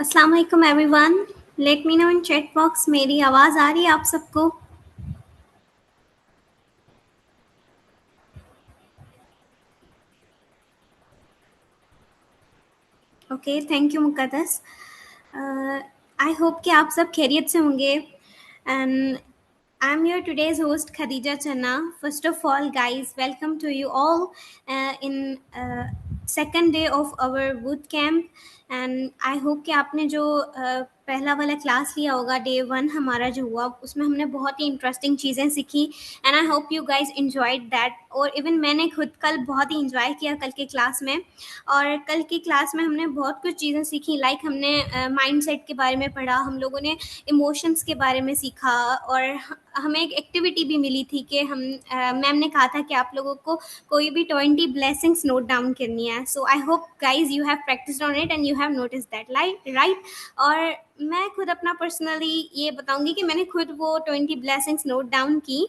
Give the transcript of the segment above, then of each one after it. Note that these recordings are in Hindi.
अस्सलाम वालेकुम everyone. Let me know in chat box मेरी आवाज़ आ रही है आप सबको? Okay, thank you Muqaddas. I hope कि आप सब खैरियत से होंगे and I'm your today's host Khadija Channa. First of all, guys, welcome to you all in second day of our boot camp. And I hope कि आपने जो पहला वाला क्लास लिया होगा डे 1 हमारा जो हुआ उसमें हमने बहुत ही इंटरेस्टिंग चीज़ें सीखी and I hope you guys enjoyed that. और इवन मैंने खुद कल बहुत ही इंजॉय किया कल की क्लास में। और कल की क्लास में हमने बहुत कुछ चीज़ें सीखी, लाइक हमने माइंडसेट के बारे में पढ़ा, हम लोगों ने इमोशंस के बारे में सीखा और हमें एक एक्टिविटी भी मिली थी कि हम मैम ने कहा था कि आप लोगों को कोई भी 20 ब्लेसिंग्स नोट डाउन करनी है। So I hope guys you have practised on it and you have notice that right. और मैं खुद अपना पर्सनली ये बताऊंगी कि मैंने खुद वो 20 ब्लेसिंग्स नोट डाउन की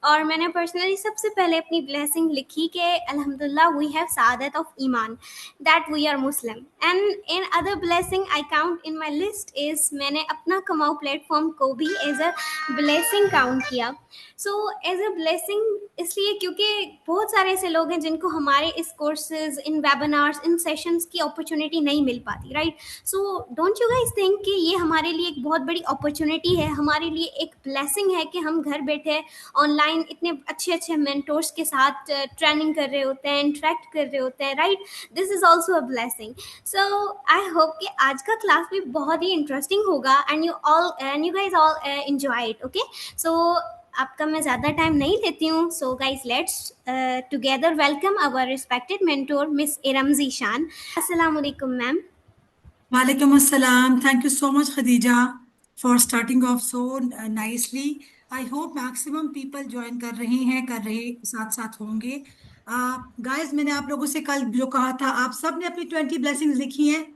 और मैंने पर्सनली सबसे पहले अपनी ब्लेसिंग लिखी कि अल्हम्दुलिल्लाह वी हैव सादत ऑफ ईमान that we are Muslim. And in other blessing I count in my list is मैंने अपना कमाओ प्लेटफॉर्म को भी एज अ ब्लेसिंग काउंट किया। सो एज अ ब्लेसिंग इसलिए क्योंकि बहुत सारे ऐसे लोग हैं जिनको हमारे इस कोर्सेज, इन वेबिनार्स, इन सेशंस की अपॉर्चुनिटी नहीं मिल पाती, right? So don't you guys think कि ये हमारे लिए एक बहुत बड़ी अपॉर्चुनिटी है, हमारे लिए एक ब्लेसिंग है कि हम घर बैठे ऑनलाइन इतने अच्छे अच्छे मेंटोर्स के साथ ट्रेनिंग कर रहे होते हैं, इंटरेक्ट कर रहे होते हैं, right? This is also a blessing. So I hope कि आज का क्लास भी बहुत ही इंटरेस्टिंग होगा and you guys all enjoy it. Okay, so आपका मैं ज़्यादा टाइम नहीं लेती हूँ। So guys let's together welcome our respected mentor miss Iram Zeeshan. अस्सलाम वालेकुम ma'am. Walaikum assalam. Thank you so much, Khadija, for starting off so nicely. I hope maximum people join कर रहे साथ साथ होंगे। गाइस, मैंने आप लोगों से कल जो कहा था, आप सब ने अपनी 20 ब्लेसिंग्स लिखी हैं।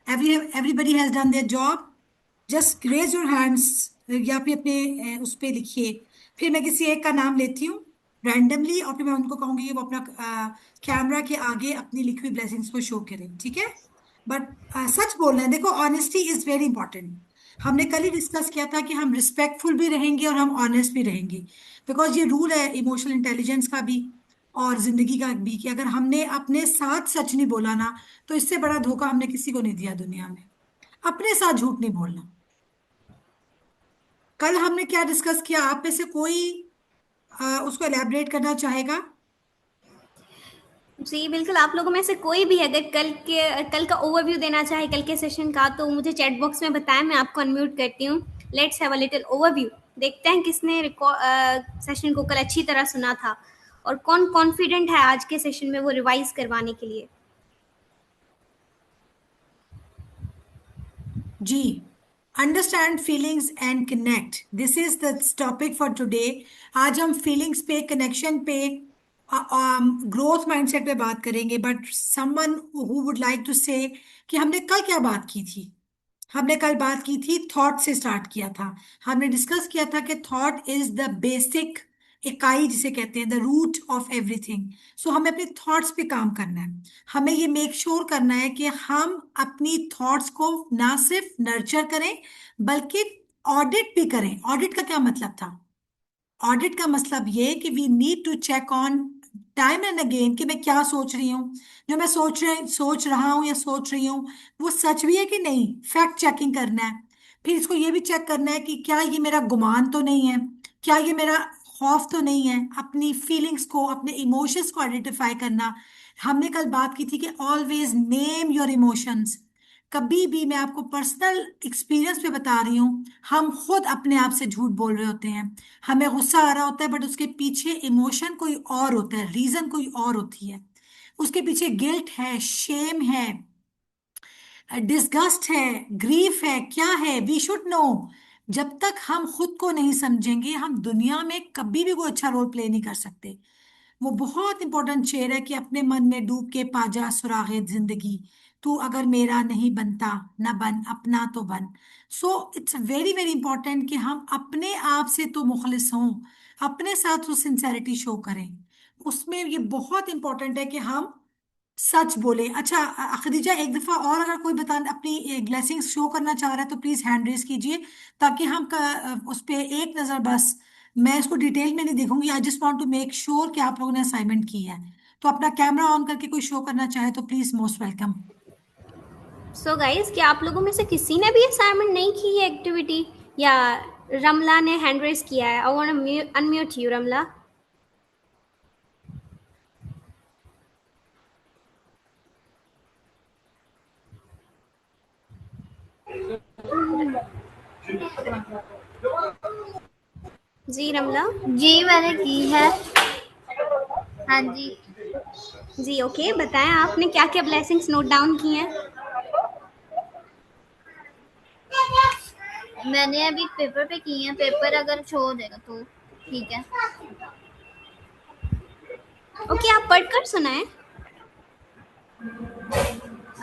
Everybody has done their job. Just raise your hands या फिर अपने उस पे लिखिए। फिर मैं किसी एक का नाम लेती हूँ रैंडमली और फिर मैं उनको कहूंगी कि वो अपना कैमरा के आगे अपनी लिखी हुई ब्लेसिंग्स को शो करें, ठीक है? बट सच बोलना है, देखो, ऑनेस्टी इज वेरी इंपॉर्टेंट। हमने कल ही डिस्कस किया था कि हम रिस्पेक्टफुल भी रहेंगे और हम ऑनेस्ट भी रहेंगे, बिकॉज ये रूल है इमोशनल इंटेलिजेंस का भी और जिंदगी का भी, कि अगर हमने अपने साथ सच नहीं बोला ना, तो इससे बड़ा धोखा हमने किसी को नहीं दिया दुनिया में। अपने साथ झूठ नहीं बोलना। कल हमने क्या डिस्कस किया, आप में से कोई उसको एलैबोरेट करना चाहेगा? जी बिल्कुल, आप लोगों में से कोई भी अगर कल का ओवरव्यू देना चाहे कल के सेशन का तो मुझे चैट बॉक्स में बताएं, मैं आपको अनम्यूट करती हूँ। Let's have a little overview. देखते हैं किसने सेशन को कल अच्छी तरह सुना था और कौन कॉन्फिडेंट है आज के सेशन में वो रिवाइज करवाने के लिए। जी, understand feelings and connect, this is the topic for today. आज हम फीलिंग्स पे, कनेक्शन पे, ग्रोथ माइंडसेट पे बात करेंगे। But someone who would like to say कि हमने कल क्या बात की थी। हमने कल बात की थी, थॉट से स्टार्ट किया था। हमने डिस्कस किया था कि थॉट इज द बेसिक इकाई जिसे कहते हैं, द रूट ऑफ एवरीथिंग। सो हमें अपने थॉट्स पे काम करना है। हमें ये मेक श्योर करना है कि हम अपनी थॉट्स को ना सिर्फ नर्चर करें बल्कि ऑडिट भी करें। ऑडिट का क्या मतलब था? ऑडिट का मतलब ये है कि we need to check on time and again कि मैं क्या सोच रही हूँ, जो मैं सोच रहा हूँ या सोच रही हूँ वो सच भी है कि नहीं। फैक्ट चेकिंग करना है। फिर इसको ये भी चेक करना है कि क्या ये मेरा गुमान तो नहीं है, क्या ये मेरा खौफ तो नहीं है। अपनी फीलिंग्स को, अपने इमोशंस को आइडेंटिफाई करना। हमने कल बात की थी कि ऑलवेज नेम योर इमोशंस। कभी भी, मैं आपको पर्सनल एक्सपीरियंस पे बता रही हूँ, हम खुद अपने आप से झूठ बोल रहे होते हैं। हमें गुस्सा आ रहा होता है बट उसके पीछे इमोशन कोई और होता है, रीजन कोई और होती है। उसके पीछे गिल्ट है, शेम है, डिस्गस्ट है, ग्रीफ है, क्या है, वी शुड नो। जब तक हम खुद को नहीं समझेंगे हम दुनिया में कभी भी कोई अच्छा रोल प्ले नहीं कर सकते। वो बहुत इंपॉर्टेंट शेर है कि अपने मन में डूब के पाजा सुरागे जिंदगी, तू अगर मेरा नहीं बनता ना बन अपना तो बन। So it's very very important कि हम अपने आप से तो मुखलिस हों, अपने साथ वो सिंसेरिटी शो करें। उसमें ये बहुत इंपॉर्टेंट है कि हम सच बोले। अच्छा खदीजा, एक दफा और अगर कोई बता अपनी ब्लेसिंग्स शो करना चाह रहा है तो प्लीज हैंड रेज कीजिए, ताकि हम उस पे एक नजर बस, मैं इसको डिटेल में नहीं देखूंगी, I just want to make sure कि आप लोगों ने असाइनमेंट की है। तो अपना कैमरा ऑन करके कोई शो करना चाहे तो please most welcome. So guys, क्या आप लोगों में से किसी ने भी असाइनमेंट नहीं की है एक्टिविटी, या रमला ने हैंड रेज किया है? I want unmute you, Ramla. जी रमला। जी मैंने की है। हाँ जी। जी ओके, बताएं आपने क्या क्या ब्लेसिंग्स नोट डाउन की हैं? मैंने अभी पेपर पे की है, पेपर अगर शो हो जाएगा तो ठीक है। ओके, आप पढ़कर सुनाएं।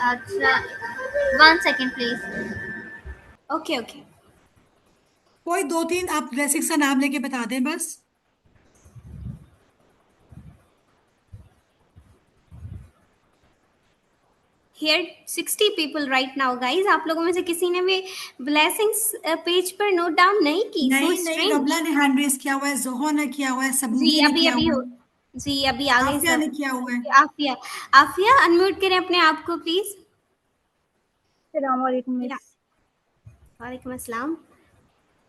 अच्छा, 1 सेकेंड प्लीज। Okay okay. कोई दो तीन आप ब्लेसिंग्स का नाम लेके बता दें बस। Here 60 people right now guys, आप लोगों में से किसी ने भी ब्लेसिंग्स पेज पर नोट डाउन नहीं की? सो नहीं नहीं, स्ट्रेंज। रमला ने हैंड रेज किया हुआ है, जोहो ने किया हुआ है, जी सबूरी ने अभी किया अभी हुआ हो। है, जी अभी आ गए आफिया सब। ने किया हुआ है। आफिया। आफिया अनम्यूट करें अपने आप को प्लीज। अस्सलामुअलैकुम या, मिस। वालेकुम अस्सलाम।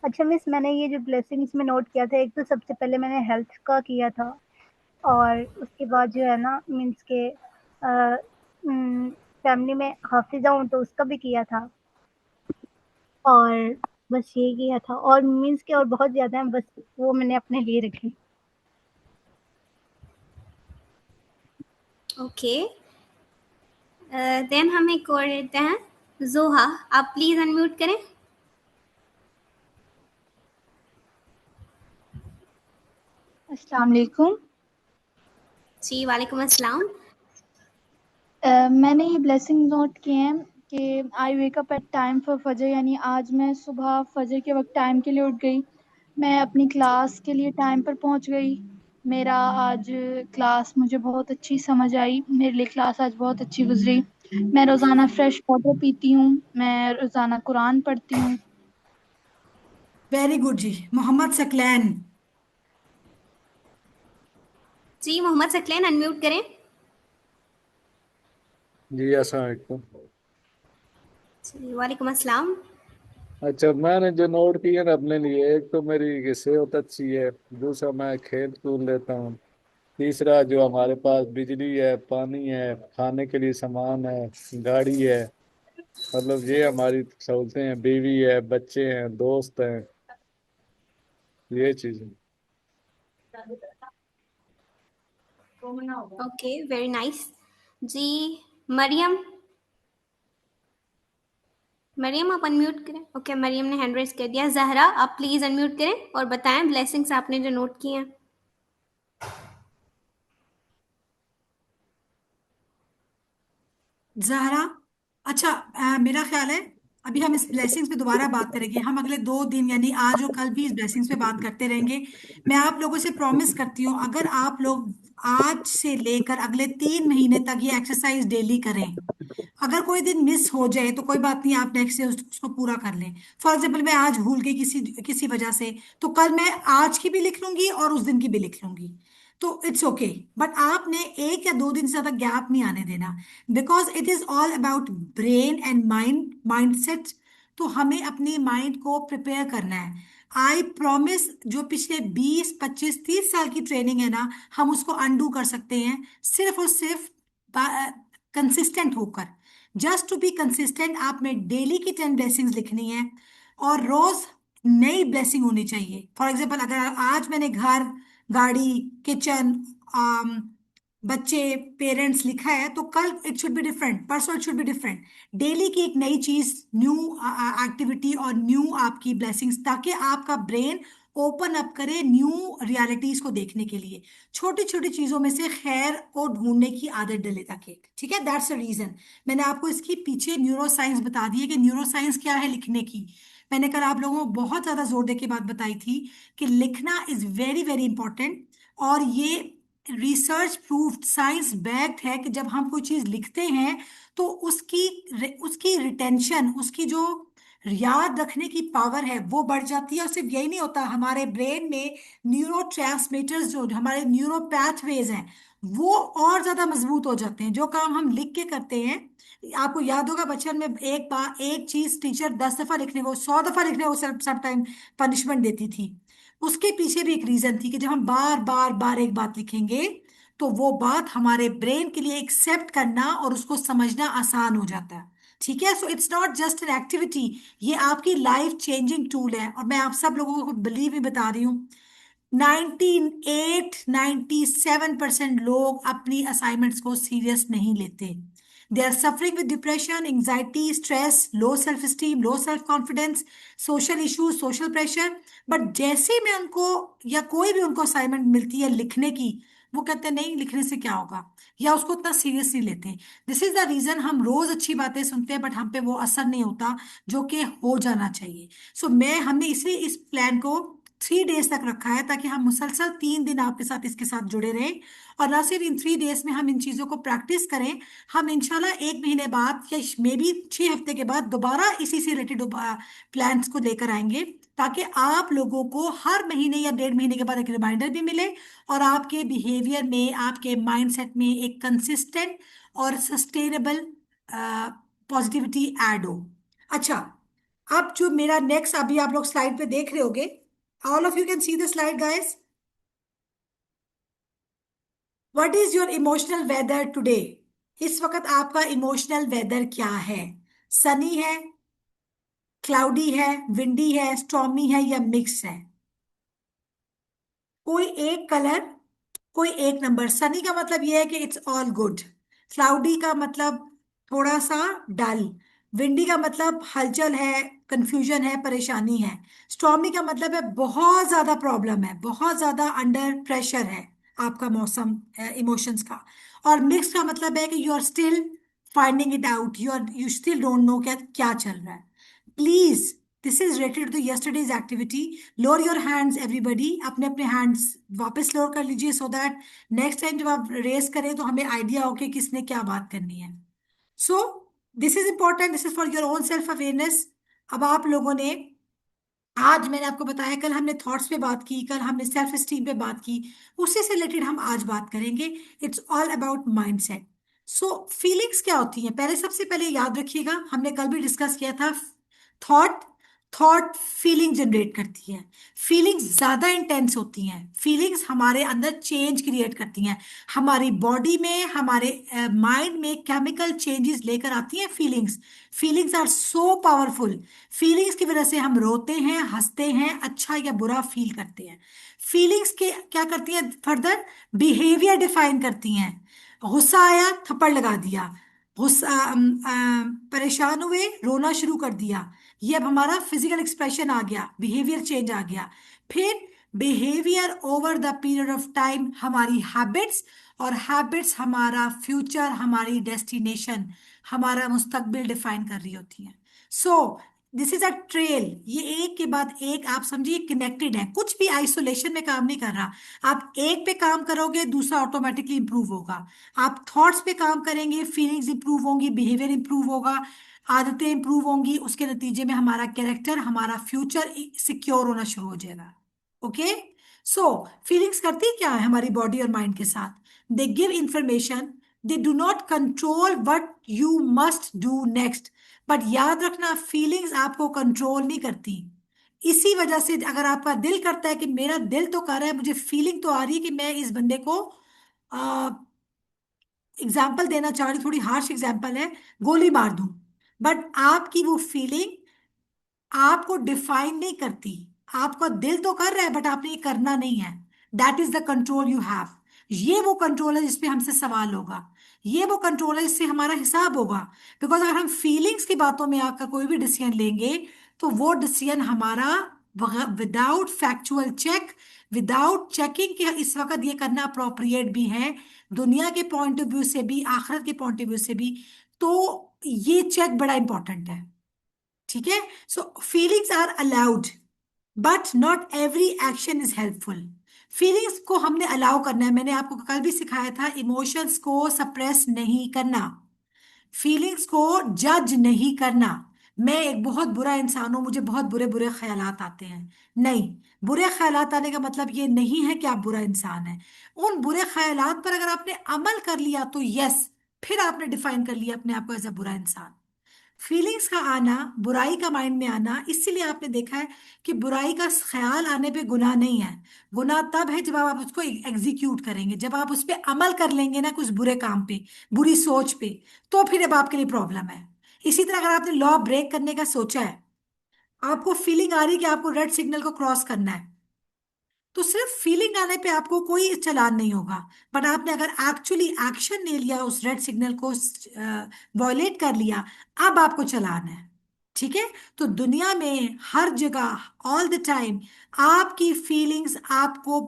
अच्छा मिस, मैंने ये जो ब्लेसिंग्स में नोट किया था, एक तो सबसे पहले मैंने हेल्थ का किया था, और उसके बाद जो है ना मीन्स के फैमिली में हाफिजा हूँ तो उसका भी किया था, और बस ये किया था, और मीन्स के और बहुत ज़्यादा है, बस वो मैंने अपने लिए रखे। ओके, देन हम एक और लेते हैं। जोहा, आप प्लीज अनम्यूट करें। अस्सलाम वालेकुम। जी वालेकुम अस्सलाम। मैंने ये ब्लेसिंग नोट किए हैं कि I wake up at time for फजर, यानी आज मैं सुबह फजर के वक्त टाइम के लिए उठ गई। मैं अपनी क्लास के लिए टाइम पर पहुंच गई। मेरा आज क्लास मुझे बहुत अच्छी समझ आई, मेरे लिए क्लास आज बहुत अच्छी गुजरी। मैं रोज़ाना फ्रेश वाटर पीती हूँ, मैं रोज़ाना कुरान पढ़ती हूँ। वेरी गुड जी। मोहम्मद सकलैन। जी मोहम्मद सकलैन अनम्यूट करें। जी अस्सलाम वालेकुम। जी वालेकुम अस्सलाम। अच्छा, मैंने जो नोट किया ना अपने लिए, एक तो मेरी सेहत अच्छी है, दूसरा मैं खेल कूद लेता हूँ, तीसरा जो हमारे पास बिजली है, पानी है, खाने के लिए सामान है, गाड़ी है, मतलब ये हमारी सहूलतें हैं, बीवी है, बच्चे हैं, दोस्त हैं, ये चीजें। Okay very nice. जी मरियम। मरियम आप अनम्यूट करें। ओके, मरियम ने हैंड रेज कर दिया। जहरा, आप प्लीज अनम्यूट करें और बताएं ब्लेसिंग्स आपने जो नोट किए हैं। जहरा। अच्छा, मेरा ख्याल है अभी हम इस ब्लेसिंग्स पे दोबारा बात करेंगे, हम अगले 2 दिन यानी आज और कल भी इस ब्लेसिंग्स पे बात करते रहेंगे। मैं आप लोगों से प्रॉमिस करती हूँ, अगर आप लोग आज से लेकर अगले 3 महीने तक ये एक्सरसाइज डेली करें, अगर कोई दिन मिस हो जाए तो कोई बात नहीं, आप नेक्स्ट डे उसको पूरा कर लें। फॉर एग्जाम्पल मैं आज भूल गई किसी किसी वजह से, तो कल मैं आज की भी लिख लूंगी और उस दिन की भी लिख लूंगी, तो इट्स ओके। बट आपने 1 या 2 दिन से ज्यादा गैप नहीं आने देना, because it is all about brain and mindset. तो हमें अपनी माइंड को प्रिपेयर करना है। आई प्रॉमिस, जो पिछले 20 25 30 साल की ट्रेनिंग है ना, हम उसको अनडू कर सकते हैं, सिर्फ और सिर्फ कंसिस्टेंट होकर। जस्ट टू बी कंसिस्टेंट, आप में डेली की 10 ब्लेसिंग्स लिखनी है, और रोज नई ब्लेसिंग होनी चाहिए। फॉर एग्जाम्पल अगर आज मैंने घर, गाड़ी, किचन, बच्चे, पेरेंट्स लिखा है, तो कल इट शुड बी डिफरेंट, परसों it should be different. Daily की एक नई चीज, न्यू एक्टिविटी और न्यू आपकी ब्लेसिंग्स, ताकि आपका ब्रेन ओपन अप करे न्यू रियलिटीज को देखने के लिए। छोटी छोटी चीजों में से खैर को ढूंढने की आदत डले ताकि, ठीक है, दैट्स अ रीजन। मैंने आपको इसकी पीछे न्यूरो साइंस बता दी है कि न्यूरो साइंस क्या है लिखने की। मैंने कल आप लोगों को बहुत ज्यादा जोर दे के बात बताई थी कि लिखना इज वेरी वेरी इंपॉर्टेंट, और ये रिसर्च प्रूव्ड, साइंस बैक्ड है कि जब हम कोई चीज लिखते हैं तो उसकी उसकी रिटेंशन, उसकी जो याद रखने की पावर है वो बढ़ जाती है। और सिर्फ यही नहीं होता, हमारे ब्रेन में न्यूरो जो हमारे न्यूरो पैथवेज हैं वो और ज्यादा मजबूत हो जाते हैं। जो काम हम लिख के करते हैं, आपको याद होगा बचपन में एक बार एक चीज टीचर 10 दफा लिखने को, 100 दफा लिखने को सब टाइम पनिशमेंट देती थी। उसके पीछे भी एक रीजन थी कि जब हम बार बार बार एक बात लिखेंगे तो वो बात हमारे ब्रेन के लिए एक्सेप्ट करना और उसको समझना आसान हो जाता है। ठीक है, so it's not just an activity, ये आपकी लाइफ चेंजिंग टूल है। और मैं आप सब लोगों को बिलीव ही बता रही हूँ, 97% लोग अपनी असाइनमेंट्स को सीरियस नहीं लेते। They are suffering with depression, anxiety, stress, low self esteem, low self confidence, social issues, social pressure. But जैसे ही मैं उनको या कोई भी उनको असाइनमेंट मिलती है लिखने की, वो कहते हैं नहीं लिखने से क्या होगा, या उसको उतना सीरियस नहीं लेते। दिस इज द रीजन हम रोज अच्छी बातें सुनते हैं बट हम पे वो असर नहीं होता जो कि हो जाना चाहिए। सो हमने इसलिए इस प्लान को 3 डेज तक रखा है ताकि हम मुसलसल 3 दिन आपके साथ इसके साथ जुड़े रहें। और ना सिर्फ इन 3 डेज में हम इन चीज़ों को प्रैक्टिस करें, हम इंशाल्लाह 1 महीने बाद या मे बी 6 हफ्ते के बाद दोबारा इसी से रिलेटेड प्लान्स को लेकर आएंगे, ताकि आप लोगों को हर महीने या 1.5 महीने के बाद एक रिमाइंडर भी मिले और आपके बिहेवियर में, आपके माइंडसेट में एक कंसिस्टेंट और सस्टेनेबल पॉजिटिविटी ऐड हो। अच्छा, अब जो मेरा नेक्स्ट, अभी आप लोग स्लाइड पे देख रहे होगे, all of you can see the slide guys. What is your emotional weather today? इस वक्त आपका इमोशनल वेदर क्या है? सनी है, क्लाउडी है, विंडी है, स्टॉर्मी है, या मिक्स है? कोई एक कलर, कोई एक नंबर। सनी का मतलब यह है कि इट्स ऑल गुड। क्लाउडी का मतलब थोड़ा सा डल। विंडी का मतलब हलचल है, कंफ्यूजन है, परेशानी है। स्टॉर्मी का मतलब है बहुत ज्यादा प्रॉब्लम है, बहुत ज्यादा अंडर प्रेशर है आपका मौसम, इमोशंस का। और मिक्स का मतलब है कि you are still finding it out, you still don't know क्या क्या चल रहा है। Please, this is related to yesterday's activity. Lower your hands everybody, अपने अपने हैंड्स वापस लोअर कर लीजिए, सो दैट नेक्स्ट टाइम जब आप रेस करें तो हमें आइडिया हो कि किसने क्या बात करनी है। So this is important, this is for your own self awareness. अब आप लोगों ने, आज मैंने आपको बताया, कल हमने थॉट्स पे बात की, कल हमने सेल्फ स्टीम पे बात की, उससे से रिलेटेड हम आज बात करेंगे। It's all about mindset. So feelings क्या होती हैं, पहले सबसे पहले याद रखिएगा, हमने कल भी डिस्कस किया था, थॉट थॉट फीलिंग जनरेट करती है। फीलिंग्स ज्यादा इंटेंस होती हैं, फीलिंग्स हमारे अंदर चेंज क्रिएट करती हैं, हमारी बॉडी में, हमारे माइंड में केमिकल चेंजेस लेकर आती हैं feelings. Feelings are so powerful. Feelings की वजह से हम रोते हैं, हंसते हैं, अच्छा या बुरा फील करते हैं। फीलिंग्स के क्या करती हैं, फर्दर बिहेवियर डिफाइन करती हैं। गुस्सा आया, थप्पड़ लगा दिया, गुस्सा परेशान हुए, रोना शुरू कर दिया, ये अब हमारा फिजिकल एक्सप्रेशन आ गया, बिहेवियर चेंज आ गया। फिर behaviour over the period of time हमारी हैबिट्स, और हैबिट्स हमारा फ्यूचर, हमारी डेस्टिनेशन, हमारा मुस्तकबिल डिफाइन कर रही होती हैं। So this is a trail, ये एक के बाद एक, आप समझिए कनेक्टेड है, कुछ भी आइसोलेशन में काम नहीं कर रहा। आप एक पे काम करोगे, दूसरा ऑटोमेटिकली इंप्रूव होगा। आप थॉट्स पे काम करेंगे, फीलिंग्स इंप्रूव होंगी, बिहेवियर इंप्रूव होगा, आदतें इंप्रूव होंगी, उसके नतीजे में हमारा कैरेक्टर, हमारा फ्यूचर सिक्योर होना शुरू हो जाएगा। ओके, सो फीलिंग्स करती क्या है हमारी बॉडी और माइंड के साथ? They give information, they do not control what you must do next. But याद रखना, फीलिंग्स आपको कंट्रोल नहीं करती। इसी वजह से अगर आपका दिल करता है कि मेरा दिल तो कर रहा है, मुझे फीलिंग तो आ रही है कि मैं इस बंदे को, एग्जाम्पल देना चाह रही, थोड़ी हार्श एग्जाम्पल है, गोली मार दूं, बट आपकी वो फीलिंग आपको डिफाइन नहीं करती। आपका दिल तो कर रहा है बट आपने ये करना नहीं है। That is the control you have. ये वो कंट्रोल है जिसपे हमसे सवाल होगा, ये वो कंट्रोल है जिससे हमारा हिसाब होगा। बिकॉज अगर हम फीलिंग्स की बातों में आकर कोई भी डिसीजन लेंगे तो वो डिसीजन हमारा without factual check, without checking कि इस वक्त ये करना अप्रोप्रिएट भी है दुनिया के पॉइंट ऑफ व्यू से भी, आखिरत के पॉइंट ऑफ व्यू से भी, तो ये चेक बड़ा इंपॉर्टेंट है। ठीक है, so feelings are allowed but not every action is helpful. Feelings को हमने अलाउ करना है। मैंने आपको कल भी सिखाया था, इमोशंस को सप्रेस नहीं करना, फीलिंग्स को जज नहीं करना। मैं एक बहुत बुरा इंसान हूं, मुझे बहुत बुरे बुरे ख्यालात आते हैं, नहीं। बुरे ख्यालात आने का मतलब ये नहीं है कि आप बुरा इंसान हैं। उन बुरे ख्यालात पर अगर आपने अमल कर लिया तो यस, फिर आपने डिफाइन कर लिया अपने आप को एज अ बुरा इंसान। फीलिंग्स का आना, बुराई का माइंड में आना, इसीलिए आपने देखा है कि बुराई का ख्याल आने पे गुनाह नहीं है। गुनाह तब है जब आप उसको एग्जीक्यूट करेंगे, जब आप उस पर अमल कर लेंगे ना, कुछ बुरे काम पे, बुरी सोच पे, तो फिर अब आपके लिए प्रॉब्लम है। इसी तरह अगर आपने लॉ ब्रेक करने का सोचा है, आपको फीलिंग आ रही है कि आपको रेड सिग्नल को क्रॉस करना है, तो सिर्फ फीलिंग आने पे आपको कोई चालान नहीं होगा। बट आपने अगर एक्चुअली एक्शन ले लिया, उस रेड सिग्नल को वॉयलेट कर लिया, अब आपको चालान है। ठीक है। तो दुनिया में हर जगह, ऑल द टाइम, आपकी फीलिंग्स आपको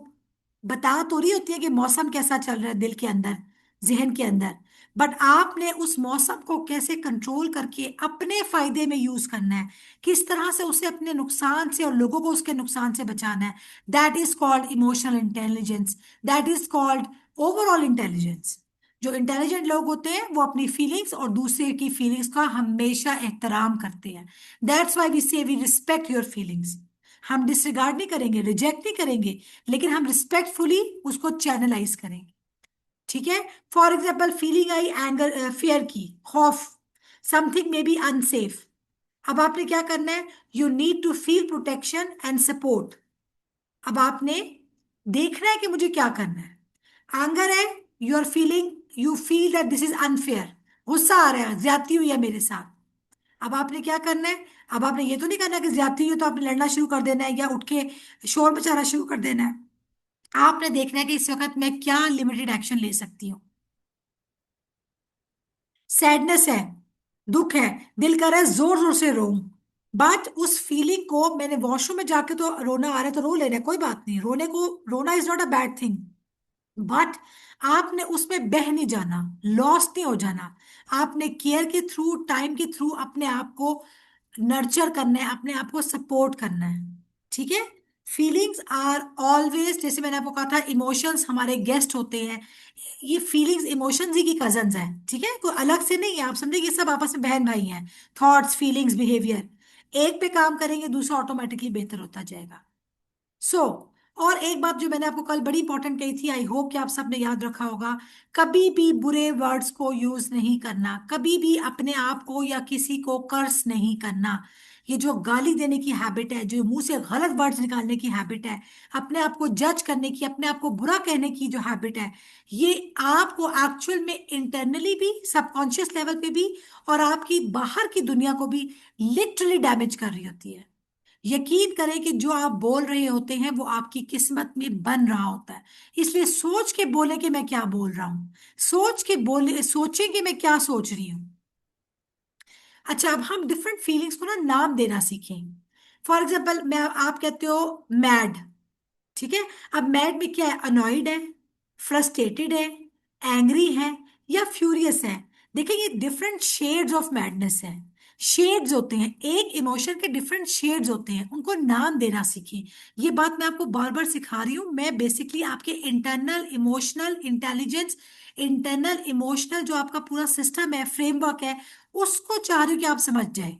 बता तो रही होती है कि मौसम कैसा चल रहा है दिल के अंदर, जहन के अंदर। बट आपने उस मौसम को कैसे कंट्रोल करके अपने फायदे में यूज करना है, किस तरह से उसे अपने नुकसान से और लोगों को उसके नुकसान से बचाना है, that is called emotional intelligence, that is called overall intelligence. जो इंटेलिजेंट लोग होते हैं वो अपनी फीलिंग्स और दूसरे की फीलिंग्स का हमेशा एहतराम करते हैं। दैट्स वाई वी से वी रिस्पेक्ट योर फीलिंग्स। हम डिसरिगार्ड नहीं करेंगे, रिजेक्ट नहीं करेंगे, लेकिन हम रिस्पेक्टफुली उसको चैनलाइज करेंगे। ठीक है। For example, feeling I anger, fear की, खौफ, समथिंग मे बी अनसेफ। अब आपने क्या करना है, you need to feel protection and support. अब आपने देखना है कि मुझे क्या करना है। एंगर है, you are feeling, you feel that this is unfair, गुस्सा आ रहा है, ज्यादती हुई है मेरे साथ। अब आपने क्या करना है, अब आपने ये तो नहीं करना कि ज्यादती हुई है तो आपने लड़ना शुरू कर देना है या उठ के शोर मचाना शुरू कर देना है। आपने देखना है कि इस वक्त मैं क्या लिमिटेड एक्शन ले सकती हूँ। सैडनेस है, दुख है, दिल कर रहा है जोर जोर से रो, बट उस फीलिंग को, मैंने वॉशरूम में जाके तो रोना आ रहा है तो रो लेना है, कोई बात नहीं, रोने को, रोना is not a bad thing. But आपने उसमें बह नहीं जाना, लॉस्ट नहीं हो जाना। आपने केयर के थ्रू, टाइम के थ्रू अपने आप को नर्चर करना है, अपने आप को सपोर्ट करना है। ठीक है। फीलिंग्स आर ऑलवेज, जैसे मैंने आपको कहा था, इमोशंस हमारे गेस्ट होते हैं। ये फीलिंग्स इमोशंस ही की कजन्स हैं। ठीक है, कोई अलग से नहीं है, आप समझे, ये सब आपस में बहन भाई हैं। थॉट्स, फीलिंग्स, बिहेवियर, एक पे काम करेंगे दूसरा ऑटोमेटिकली बेहतर होता जाएगा। सो और एक बात जो मैंने आपको कल बड़ी इंपॉर्टेंट कही थी, आई होप कि आप सबने याद रखा होगा, कभी भी बुरे वर्ड्स को यूज नहीं करना, कभी भी अपने आप को या किसी को कर्स नहीं करना। ये जो गाली देने की हैबिट है, जो मुंह से गलत वर्ड्स निकालने की हैबिट है, अपने आप को जज करने की, अपने आप को बुरा कहने की जो हैबिट है, ये आपको एक्चुअल में इंटरनली भी, सबकॉन्शियस लेवल पे भी, और आपकी बाहर की दुनिया को भी लिटरली डैमेज कर रही होती है। यकीन करें कि जो आप बोल रहे होते हैं वो आपकी किस्मत में बन रहा होता है। इसलिए सोच के बोले कि मैं क्या बोल रहा हूं, सोच के बोले, सोचें कि मैं क्या सोच रही हूं। अच्छा, अब हम डिफरेंट फीलिंग्स को ना नाम देना सीखें। फॉर एग्जाम्पल, मैं, आप कहते हो मैड। ठीक है। अब मैड में क्या है, अनॉयड है, फ्रस्ट्रेटेड है, एंग्री है, या फ्यूरियस है। देखिए, ये डिफरेंट शेड्स ऑफ मैडनेस है। शेड्स होते हैं, एक इमोशन के डिफरेंट शेड्स होते हैं, उनको नाम देना सीखें। ये बात मैं आपको बार बार सिखा रही हूँ। मैं बेसिकली आपके internal emotional intelligence, internal emotional जो आपका पूरा सिस्टम है, फ्रेमवर्क है, उसको चाह रही हूँ कि आप समझ जाए।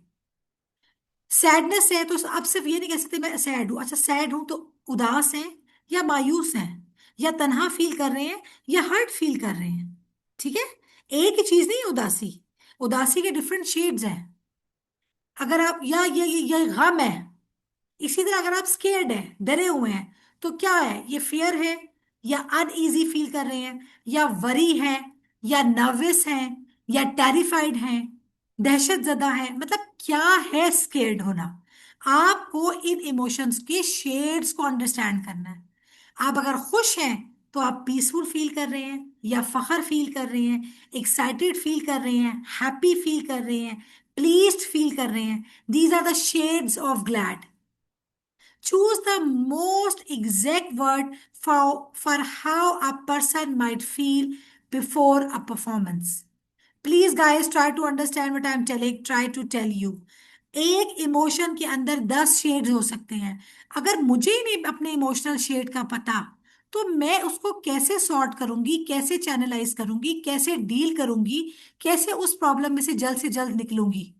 सैडनेस है तो आप सिर्फ ये नहीं कह सकते मैं सैड हूं। अच्छा, सैड हूं तो उदास हैं या मायूस हैं, या तन्हा फील कर रहे हैं या हर्ट फील कर रहे हैं। ठीक है। एक ही चीज नहीं है उदासी, उदासी के डिफरेंट शेड्स हैं। अगर आप, या ये गम है। इसी तरह अगर आप स्केर्ड है, डरे हुए हैं, तो क्या है, ये फियर है, या अनईजी फील कर रहे हैं, या वरी है, या नर्वस हैं, या टेरिफाइड हैं, दहशत जदा है, मतलब क्या है स्केर्ड होना। आपको इन इमोशंस के शेड्स को अंडरस्टैंड करना है। आप अगर खुश हैं तो आप पीसफुल फील कर रहे हैं, या फखर फील कर रहे हैं, एक्साइटेड फील कर रहे हैं, हैप्पी फील कर रहे हैं, प्लीज्ड फील कर रहे हैं। These are the shades of glad. Choose the most exact word for how a person might feel before a performance. Please, guys, try to understand what I'm telling, try to tell you. एक इमोशन के अंदर 10 शेड्स हो सकते हैं। अगर मुझे ही नहीं अपने इमोशनल शेड का पता, तो मैं उसको कैसे सॉर्ट करूंगी, कैसे चैनलाइज करूंगी, कैसे डील करूंगी, कैसे उस प्रॉब्लम में से जल्द निकलूंगी,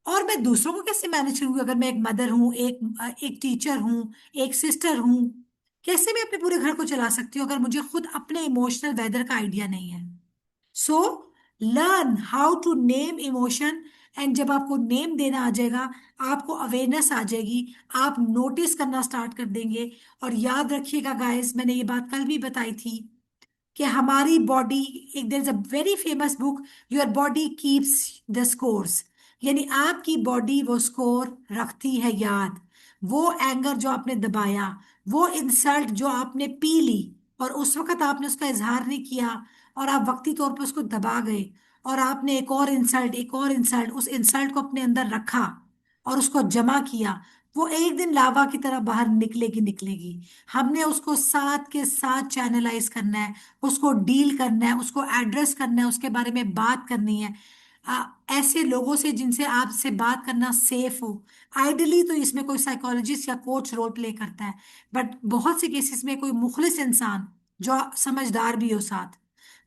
और मैं दूसरों को कैसे मैनेज करूंगी। अगर मैं एक मदर हूँ, एक टीचर हूँ, एक सिस्टर हूँ, कैसे मैं अपने पूरे घर को चला सकती हूँ अगर मुझे खुद अपने इमोशनल वेदर का आइडिया नहीं है। So learn how to name emotion. And जब आपको नेम देना आ जाएगा, आपको अवेयरनेस आ जाएगी, आप नोटिस करना स्टार्ट कर देंगे। और याद रखिएगा गाइस, मैंने ये बात कल भी बताई थी कि हमारी बॉडी, एक there is a very famous book, your body keeps the scores. यानी आपकी बॉडी वो स्कोर रखती है याद। वो एंगर जो आपने दबाया, वो इंसल्ट जो आपने पी ली और उस वक्त आपने उसका इजहार नहीं किया, और आप वक्ती तौर पर उसको दबा गए, और आपने एक और इंसल्ट, उस इंसल्ट को अपने अंदर रखा और उसको जमा किया, वो एक दिन लावा की तरह बाहर निकलेगी। हमने उसको साथ के साथ चैनलाइज करना है, उसको डील करना है, उसको एड्रेस करना है, उसके बारे में बात करनी है। ऐसे लोगों से जिनसे आपसे बात करना सेफ हो। आइडियली तो इसमें कोई साइकोलॉजिस्ट या कोच रोल प्ले करता है, बट बहुत से केसेस में कोई मुखलिस इंसान जो समझदार भी हो साथ।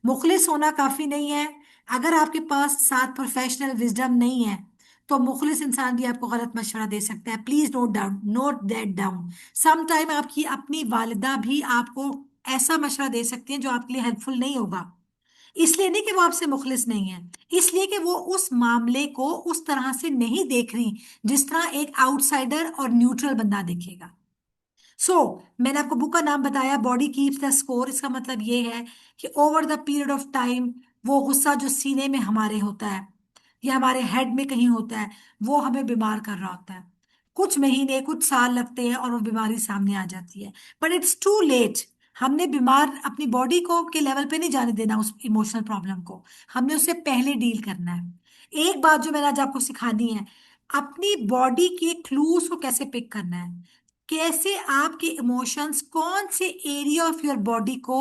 मुखलिस होना काफी नहीं है। अगर आपके पास साथ प्रोफेशनल विजडम नहीं है, तो मुखलिस इंसान भी आपको गलत मशवरा दे सकता है। Please note that down. Some time आपकी अपनी वालिदा भी आपको ऐसा मशवरा दे सकती है जो आपके लिए हेल्पफुल नहीं होगा। इसलिए नहीं कि वो आपसे मुखलिस नहीं है, इसलिए कि वो उस मामले को उस तरह से नहीं देख रही जिस तरह एक आउटसाइडर और न्यूट्रल बंदा देखेगा। सो मैंने आपको बुक का नाम बताया, बॉडी कीप्स द स्कोर। इसका मतलब ये है कि over the period of time, वो गुस्सा जो सीने में हमारे होता है या हमारे हेड में कहीं होता है, वो हमें बीमार कर रहा होता है। कुछ महीने, कुछ साल लगते हैं और वो बीमारी सामने आ जाती है, बट इट्स टू लेट। हमने बीमार अपनी बॉडी को के लेवल पे नहीं जाने देना उस इमोशनल प्रॉब्लम को, हमने उससे पहले डील करना है। एक बात जो मैंने आज आपको सिखानी है, अपनी बॉडी के क्लूज को कैसे पिक करना है, कैसे आपके इमोशंस कौन से एरिया ऑफ योर बॉडी को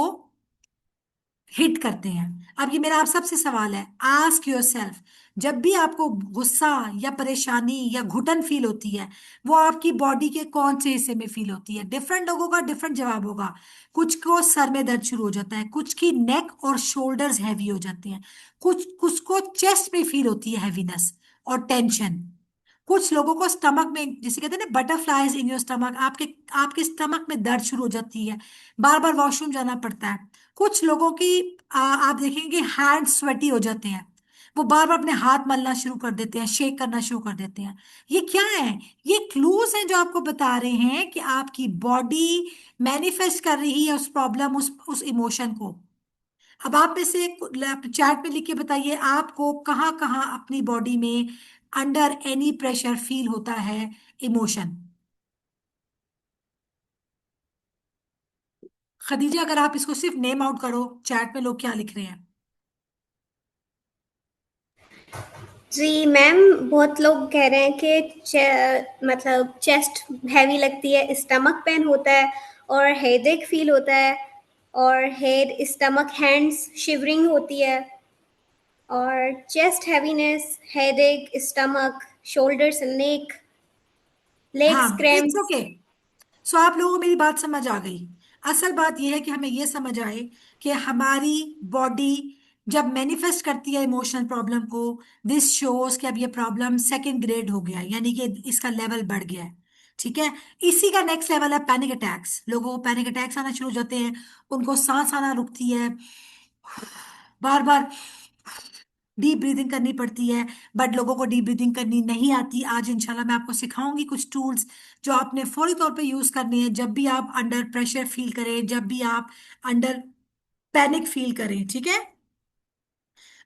हिट करते हैं। अब ये मेरा आप सबसे सवाल है, आस्क योर सेल्फ, जब भी आपको गुस्सा या परेशानी या घुटन फील होती है, वो आपकी बॉडी के कौन से हिस्से में फील होती है। डिफरेंट लोगों का डिफरेंट जवाब होगा। कुछ को सर में दर्द शुरू हो जाता है, कुछ की नेक और शोल्डर्स हैवी हो जाते हैं, कुछ कुछ को चेस्ट में फील होती है हैवीनेस और टेंशन, कुछ लोगों को स्टमक में, जिसे कहते हैं ना बटरफ्लाइज इन योर स्टमक, आपके आपके स्टमक में दर्द शुरू हो जाती है, बार बार वॉशरूम जाना पड़ता है। कुछ लोगों की आप देखेंगे हैंड स्वेटी हो जाते हैं, वो बार बार अपने हाथ मलना शुरू कर देते हैं, शेक करना शुरू कर देते हैं। ये क्या है? ये क्लूज हैं जो आपको बता रहे हैं कि आपकी बॉडी मैनिफेस्ट कर रही है उस प्रॉब्लम, उस इमोशन को। अब आप में से चैट में लिख के बताइए, आपको कहाँ कहाँ अपनी बॉडी में अंडर एनी प्रेशर फील होता है इमोशन। खदीजा, अगर आप इसको सिर्फ नेम आउट करो, चैट में लोग क्या लिख रहे हैं। जी मैम, बहुत लोग कह रहे हैं कि मतलब चेस्ट हैवी लगती है, स्टमक पेन होता है और हेडेक फील होता है, और हेड, स्टमक, हैंड्स शिवरिंग होती है, और chest heaviness, headache, stomach, shoulders, neck, हाँ, legs it's cramps. Okay. So आप लोगों को मेरी बात समझ आ गई। असल बात यह है कि हमें यह समझ आए कि हमारी बॉडी जब मैनिफेस्ट करती है इमोशनल प्रॉब्लम को, दिस शोज कि अब ये प्रॉब्लम सेकंड ग्रेड हो गया है, यानी कि इसका लेवल बढ़ गया है। ठीक है। इसी का नेक्स्ट लेवल है पैनिक अटैक्स। लोगों को पैनिक अटैक्स आना शुरू हो जाते हैं, उनको सांस आना रुकती है, बार बार डीप ब्रीदिंग करनी पड़ती है। बट लोगों को डीप ब्रीदिंग करनी नहीं आती। आज इंशाल्लाह मैं आपको सिखाऊंगी कुछ टूल्स जो आपने फौरी तौर पे यूज करने हैं जब भी आप अंडर प्रेशर फील करें, जब भी आप अंडर पैनिक फील करें। ठीक है।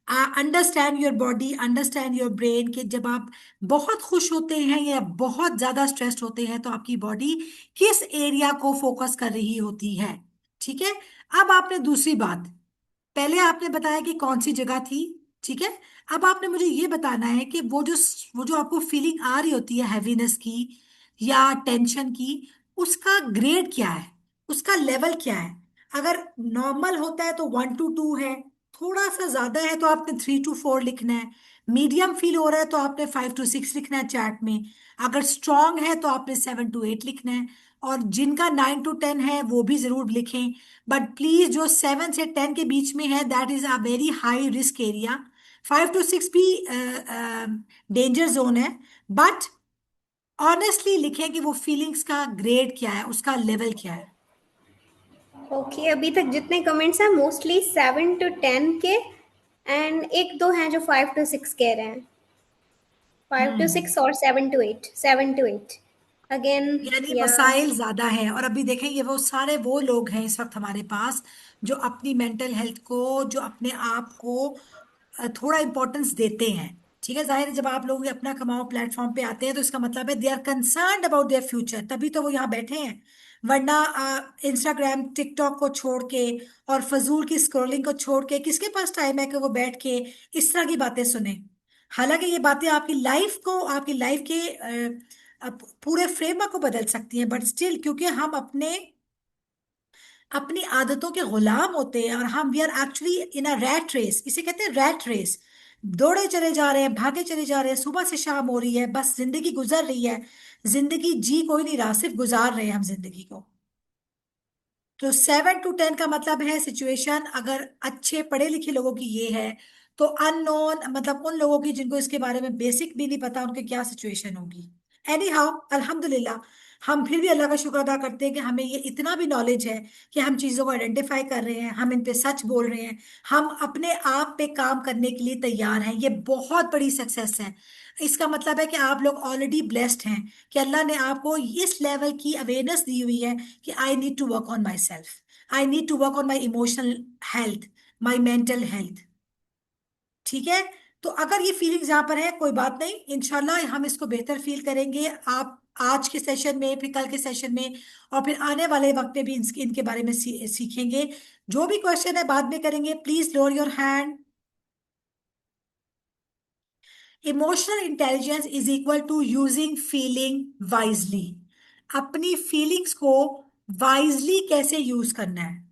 Understand your body, understand your brain, कि जब आप बहुत खुश होते हैं या बहुत ज्यादा स्ट्रेस्ड होते हैं तो आपकी बॉडी किस एरिया को फोकस कर रही होती है। ठीक है। अब आपने दूसरी बात, पहले आपने बताया कि कौन सी जगह थी। ठीक है। अब आपने मुझे ये बताना है कि वो जो आपको फीलिंग आ रही होती है हैवीनेस की या टेंशन की, उसका ग्रेड क्या है, उसका लेवल क्या है। अगर नॉर्मल होता है तो 1 to 2 है, थोड़ा सा ज्यादा है तो आपने 3 to 4 लिखना है, मीडियम फील हो रहा है तो आपने 5 to 6 लिखना है चैट में, अगर स्ट्रांग है तो आपने 7 to 8 लिखना है, और जिनका 9 to 10 है वो भी जरूर लिखें। बट प्लीज जो 7 से 10 के बीच में है, that is a very high risk area. 5 to 6 भी डेंजर जोन है। बट ऑनेस्टली लिखें कि वो फीलिंग्स का ग्रेड क्या है, उसका लेवल क्या है। ओके, अभी तक जितने कमेंट्स हैं मोस्टली 7 to 10 के, एंड एक दो हैं जो 5 to 6 कह रहे हैं। 5 to 6 और 7 to 8, 7 to 8 अगेन। यानी या मसाइल ज्यादा है। और अभी देखें, ये वो सारे वो लोग हैं इस वक्त हमारे पास जो अपनी मेंटल हेल्थ को, जो अपने आप को थोड़ा इंपॉर्टेंस देते हैं। ठीक है, जाहिर है जब आप लोग ये अपना कमाओ प्लेटफॉर्म पे आते हैं तो इसका मतलब है they are concerned about their future, तभी तो वो यहाँ बैठे हैं। वरना इंस्टाग्राम टिकटॉक को छोड़ के और फजूल की स्क्रॉलिंग को छोड़ के किसके पास टाइम है कि वो बैठ के इस तरह की बातें सुने। हालांकि ये बातें आपकी लाइफ को, आपकी लाइफ के पूरे फ्रेमवर्क को बदल सकती हैं, बट स्टिल क्योंकि हम अपने अपनी आदतों के गुलाम होते हैं और हम we are actually in a rat race, इसे कहते हैं रैट रेस। दौड़े चले जा रहे हैं, भागे चले जा रहे हैं, सुबह से शाम हो रही है, बस जिंदगी गुजर रही है। जिंदगी जी कोई नहीं रहा, सिर्फ गुजार रहे हैं हम जिंदगी को। तो 7 to 10 का मतलब है सिचुएशन अगर अच्छे पढ़े लिखे लोगों की ये है, तो अननोन मतलब उन लोगों की जिनको इसके बारे में बेसिक भी नहीं पता उनकी क्या सिचुएशन होगी। एनी हाउ अल्हम्दुलिल्लाह, हम फिर भी अल्लाह का शुक्र अदा करते हैं कि हमें ये इतना भी नॉलेज है कि हम चीज़ों को आइडेंटिफाई कर रहे हैं, हम इन पे सच बोल रहे हैं, हम अपने आप पे काम करने के लिए तैयार हैं। ये बहुत बड़ी सक्सेस है। इसका मतलब है कि आप लोग ऑलरेडी ब्लेस्ड हैं कि अल्लाह ने आपको इस लेवल की अवेयरनेस दी हुई है कि I need to work on myself, I need to work on my emotional health, my mental health. ठीक है, तो अगर ये फीलिंग्स यहाँ पर है कोई बात नहीं, इंशाल्लाह हम इसको बेहतर फील करेंगे। आप आज के सेशन में, फिर कल के सेशन में, और फिर आने वाले वक्त में भी इनके बारे में सीखेंगे। जो भी क्वेश्चन है बाद में करेंगे। Please lower your hand. Emotional intelligence is equal to using feeling wisely. अपनी फीलिंग्स को वाइजली कैसे यूज करना है।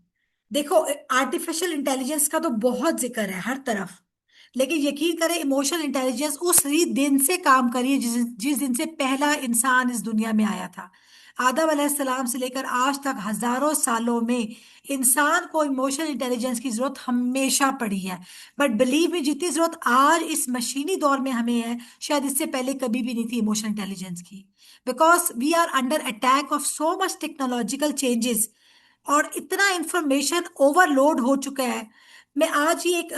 देखो, आर्टिफिशियल इंटेलिजेंस का तो बहुत जिक्र है हर तरफ, लेकिन यकीन करें इमोशनल इंटेलिजेंस उस ही दिन से काम करिए जिस दिन से पहला इंसान इस दुनिया में आया था। आदम अलैहिस्सलाम से लेकर आज तक हजारों सालों में इंसान को इमोशनल इंटेलिजेंस की जरूरत हमेशा पड़ी है। बट बिलीव में जितनी जरूरत आज इस मशीनी दौर में हमें है, शायद इससे पहले कभी भी नहीं थी इमोशनल इंटेलिजेंस की। Because we are under attack of so much technological changes, और इतना इंफॉर्मेशन ओवरलोड हो चुका है। मैं आज ही एक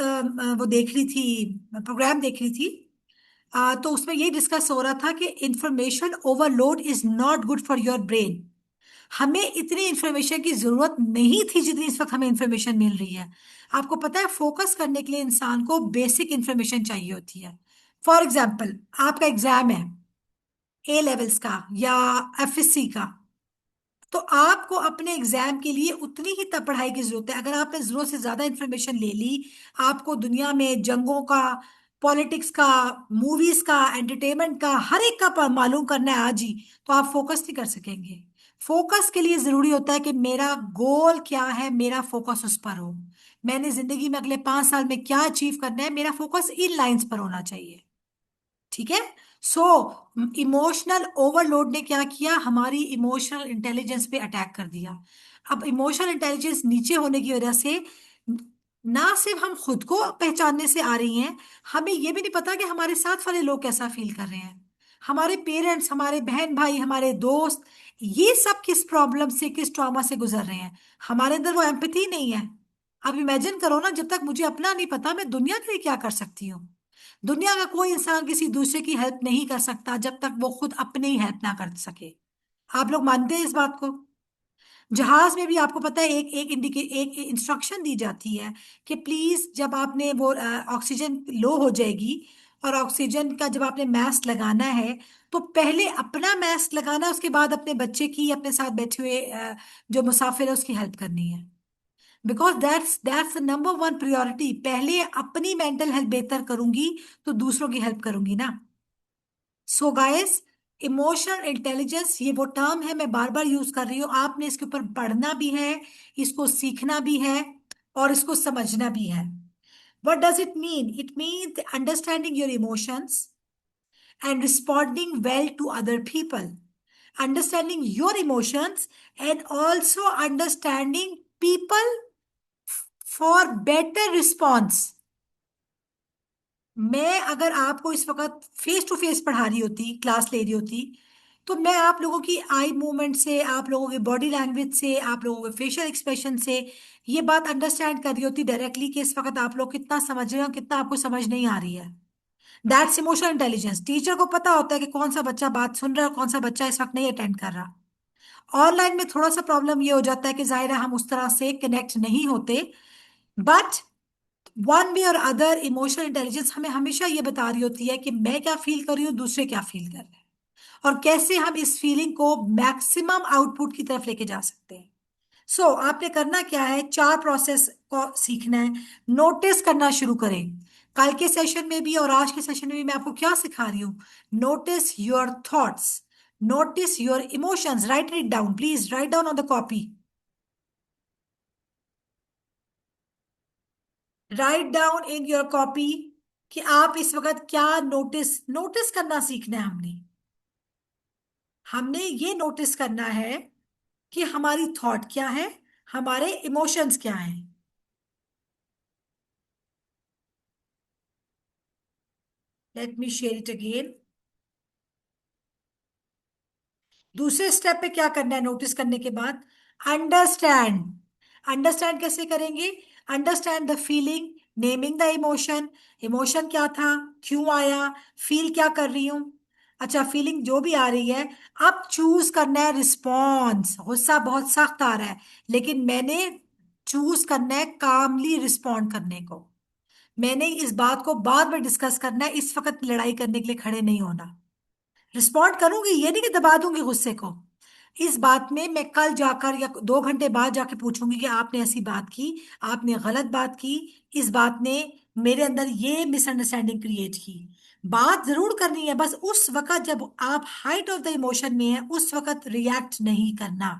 वो देख रही थी, प्रोग्राम देख रही थी। तो उसमें ये डिस्कस हो रहा था कि information overload is not good for your brain. हमें इतनी इंफॉर्मेशन की जरूरत नहीं थी जितनी इस वक्त हमें इंफॉर्मेशन मिल रही है। आपको पता है, फोकस करने के लिए इंसान को बेसिक इंफॉर्मेशन चाहिए होती है। फॉर एग्जाम्पल, आपका एग्जाम है ए लेवल्स का या एफएससी का, तो आपको अपने एग्जाम के लिए उतनी ही तब पढ़ाई की जरूरत है। अगर आपने जरूरत से ज्यादा इंफॉर्मेशन ले ली, आपको दुनिया में जंगों का, पॉलिटिक्स का, मूवीज का, एंटरटेनमेंट का, हर एक का मालूम करना है आज ही, तो आप फोकस नहीं कर सकेंगे। फोकस के लिए जरूरी होता है कि मेरा गोल क्या है, मेरा फोकस उस पर हो। मैंने जिंदगी में अगले 5 साल में क्या अचीव करना है, मेरा फोकस इन लाइंस पर होना चाहिए। ठीक है। सो इमोशनल ओवरलोड ने क्या किया, हमारी इमोशनल इंटेलिजेंस पे अटैक कर दिया। अब इमोशनल इंटेलिजेंस नीचे होने की वजह से ना सिर्फ हम खुद को पहचानने से आ रही हैं, हमें ये भी नहीं पता कि हमारे साथ वाले लोग कैसा फील कर रहे हैं। हमारे पेरेंट्स, हमारे बहन भाई, हमारे दोस्त, ये सब किस प्रॉब्लम से, किस ट्रॉमा से गुजर रहे हैं। हमारे अंदर वो एम्पैथी नहीं है। अब इमेजिन करो ना, जब तक मुझे अपना नहीं पता मैं दुनिया के लिए क्या कर सकती हूँ। दुनिया का कोई इंसान किसी दूसरे की हेल्प नहीं कर सकता जब तक वो खुद अपनी ही हेल्प ना कर सके। आप लोग मानते हैं इस बात को। जहाज में भी आपको पता है एक इंस्ट्रक्शन दी जाती है कि प्लीज जब आपने वो ऑक्सीजन लो हो जाएगी और ऑक्सीजन का जब आपने मास्क लगाना है, तो पहले अपना मास्क लगाना, उसके बाद अपने बच्चे की, अपने साथ बैठे हुए जो मुसाफिर है उसकी हेल्प करनी है। Because that's the number one priority. पहले अपनी मेंटल हेल्थ बेहतर करूंगी तो दूसरों की हेल्प करूंगी ना। सो गाइस, इमोशनल इंटेलिजेंस ये वो टर्म है, मैं बार बार यूज कर रही हूँ। आपने इसके ऊपर पढ़ना भी है, इसको सीखना भी है, और इसको समझना भी है। What does it mean? It means understanding your emotions and responding well to other people. understanding your emotions, and also understanding people for better response. मैं अगर आपको इस वक्त फेस टू फेस पढ़ा रही होती, क्लास ले रही होती, तो मैं आप लोगों की आई मूवमेंट से, आप लोगों की बॉडी लैंग्वेज से, आप लोगों के फेशियल एक्सप्रेशन से ये बात अंडरस्टैंड कर रही होती डायरेक्टली कि इस वक्त आप लोग कितना समझ रहे हो, कितना आपको समझ नहीं आ रही है. That's emotional intelligence. टीचर को पता होता है कि कौन सा बच्चा बात सुन रहा है और कौन सा बच्चा इस वक्त नहीं अटेंड कर रहा. ऑनलाइन में थोड़ा सा प्रॉब्लम ये हो जाता है कि जाहिर है हम उस तरह से कनेक्ट नहीं होते, बट वन वे और अदर इमोशनल इंटेलिजेंस हमें हमेशा ये बता रही होती है कि मैं क्या फील कर रही हूँ, दूसरे क्या फील कर रहे हैं, और कैसे हम इस फीलिंग को मैक्सिमम आउटपुट की तरफ लेके जा सकते हैं. आपने करना क्या है, 4 प्रोसेस को सीखना है. नोटिस करना शुरू करें. कल के सेशन में भी और आज के सेशन में भी मैं आपको क्या सिखा रही हूँ? Notice your thoughts, notice your emotions. Right it down, please write down on the copy. Write down in your copy कि आप इस वक्त क्या नोटिस नोटिस करना सीखना है. हमने ये नोटिस करना है कि हमारी थॉट क्या है, हमारे इमोशंस क्या हैं. Let me share it again. दूसरे स्टेप पे क्या करना है नोटिस करने के बाद? अंडरस्टैंड. अंडरस्टैंड कैसे करेंगे? Understand the feeling, naming the emotion. Emotion क्या था, क्यों आया, फील क्या कर रही हूं. अच्छा, फीलिंग जो भी आ रही है, अब चूज करना है रिस्पॉन्स. गुस्सा बहुत सख्त आ रहा है, लेकिन मैंने चूज करना है कामली रिस्पॉन्ड करने को. मैंने इस बात को बाद में डिस्कस करना है, इस वक्त लड़ाई करने के लिए खड़े नहीं होना. रिस्पॉन्ड करूंगी, ये नहीं कि दबा दूंगी गुस्से को. इस बात में मैं कल जाकर या 2 घंटे बाद जाके पूछूंगी कि आपने ऐसी बात की, आपने गलत बात की, इस बात ने मेरे अंदर ये मिसअंडरस्टैंडिंग क्रिएट की. बात जरूर करनी है, बस उस वक्त जब आप हाइट ऑफ द इमोशन में है उस वक्त रिएक्ट नहीं करना.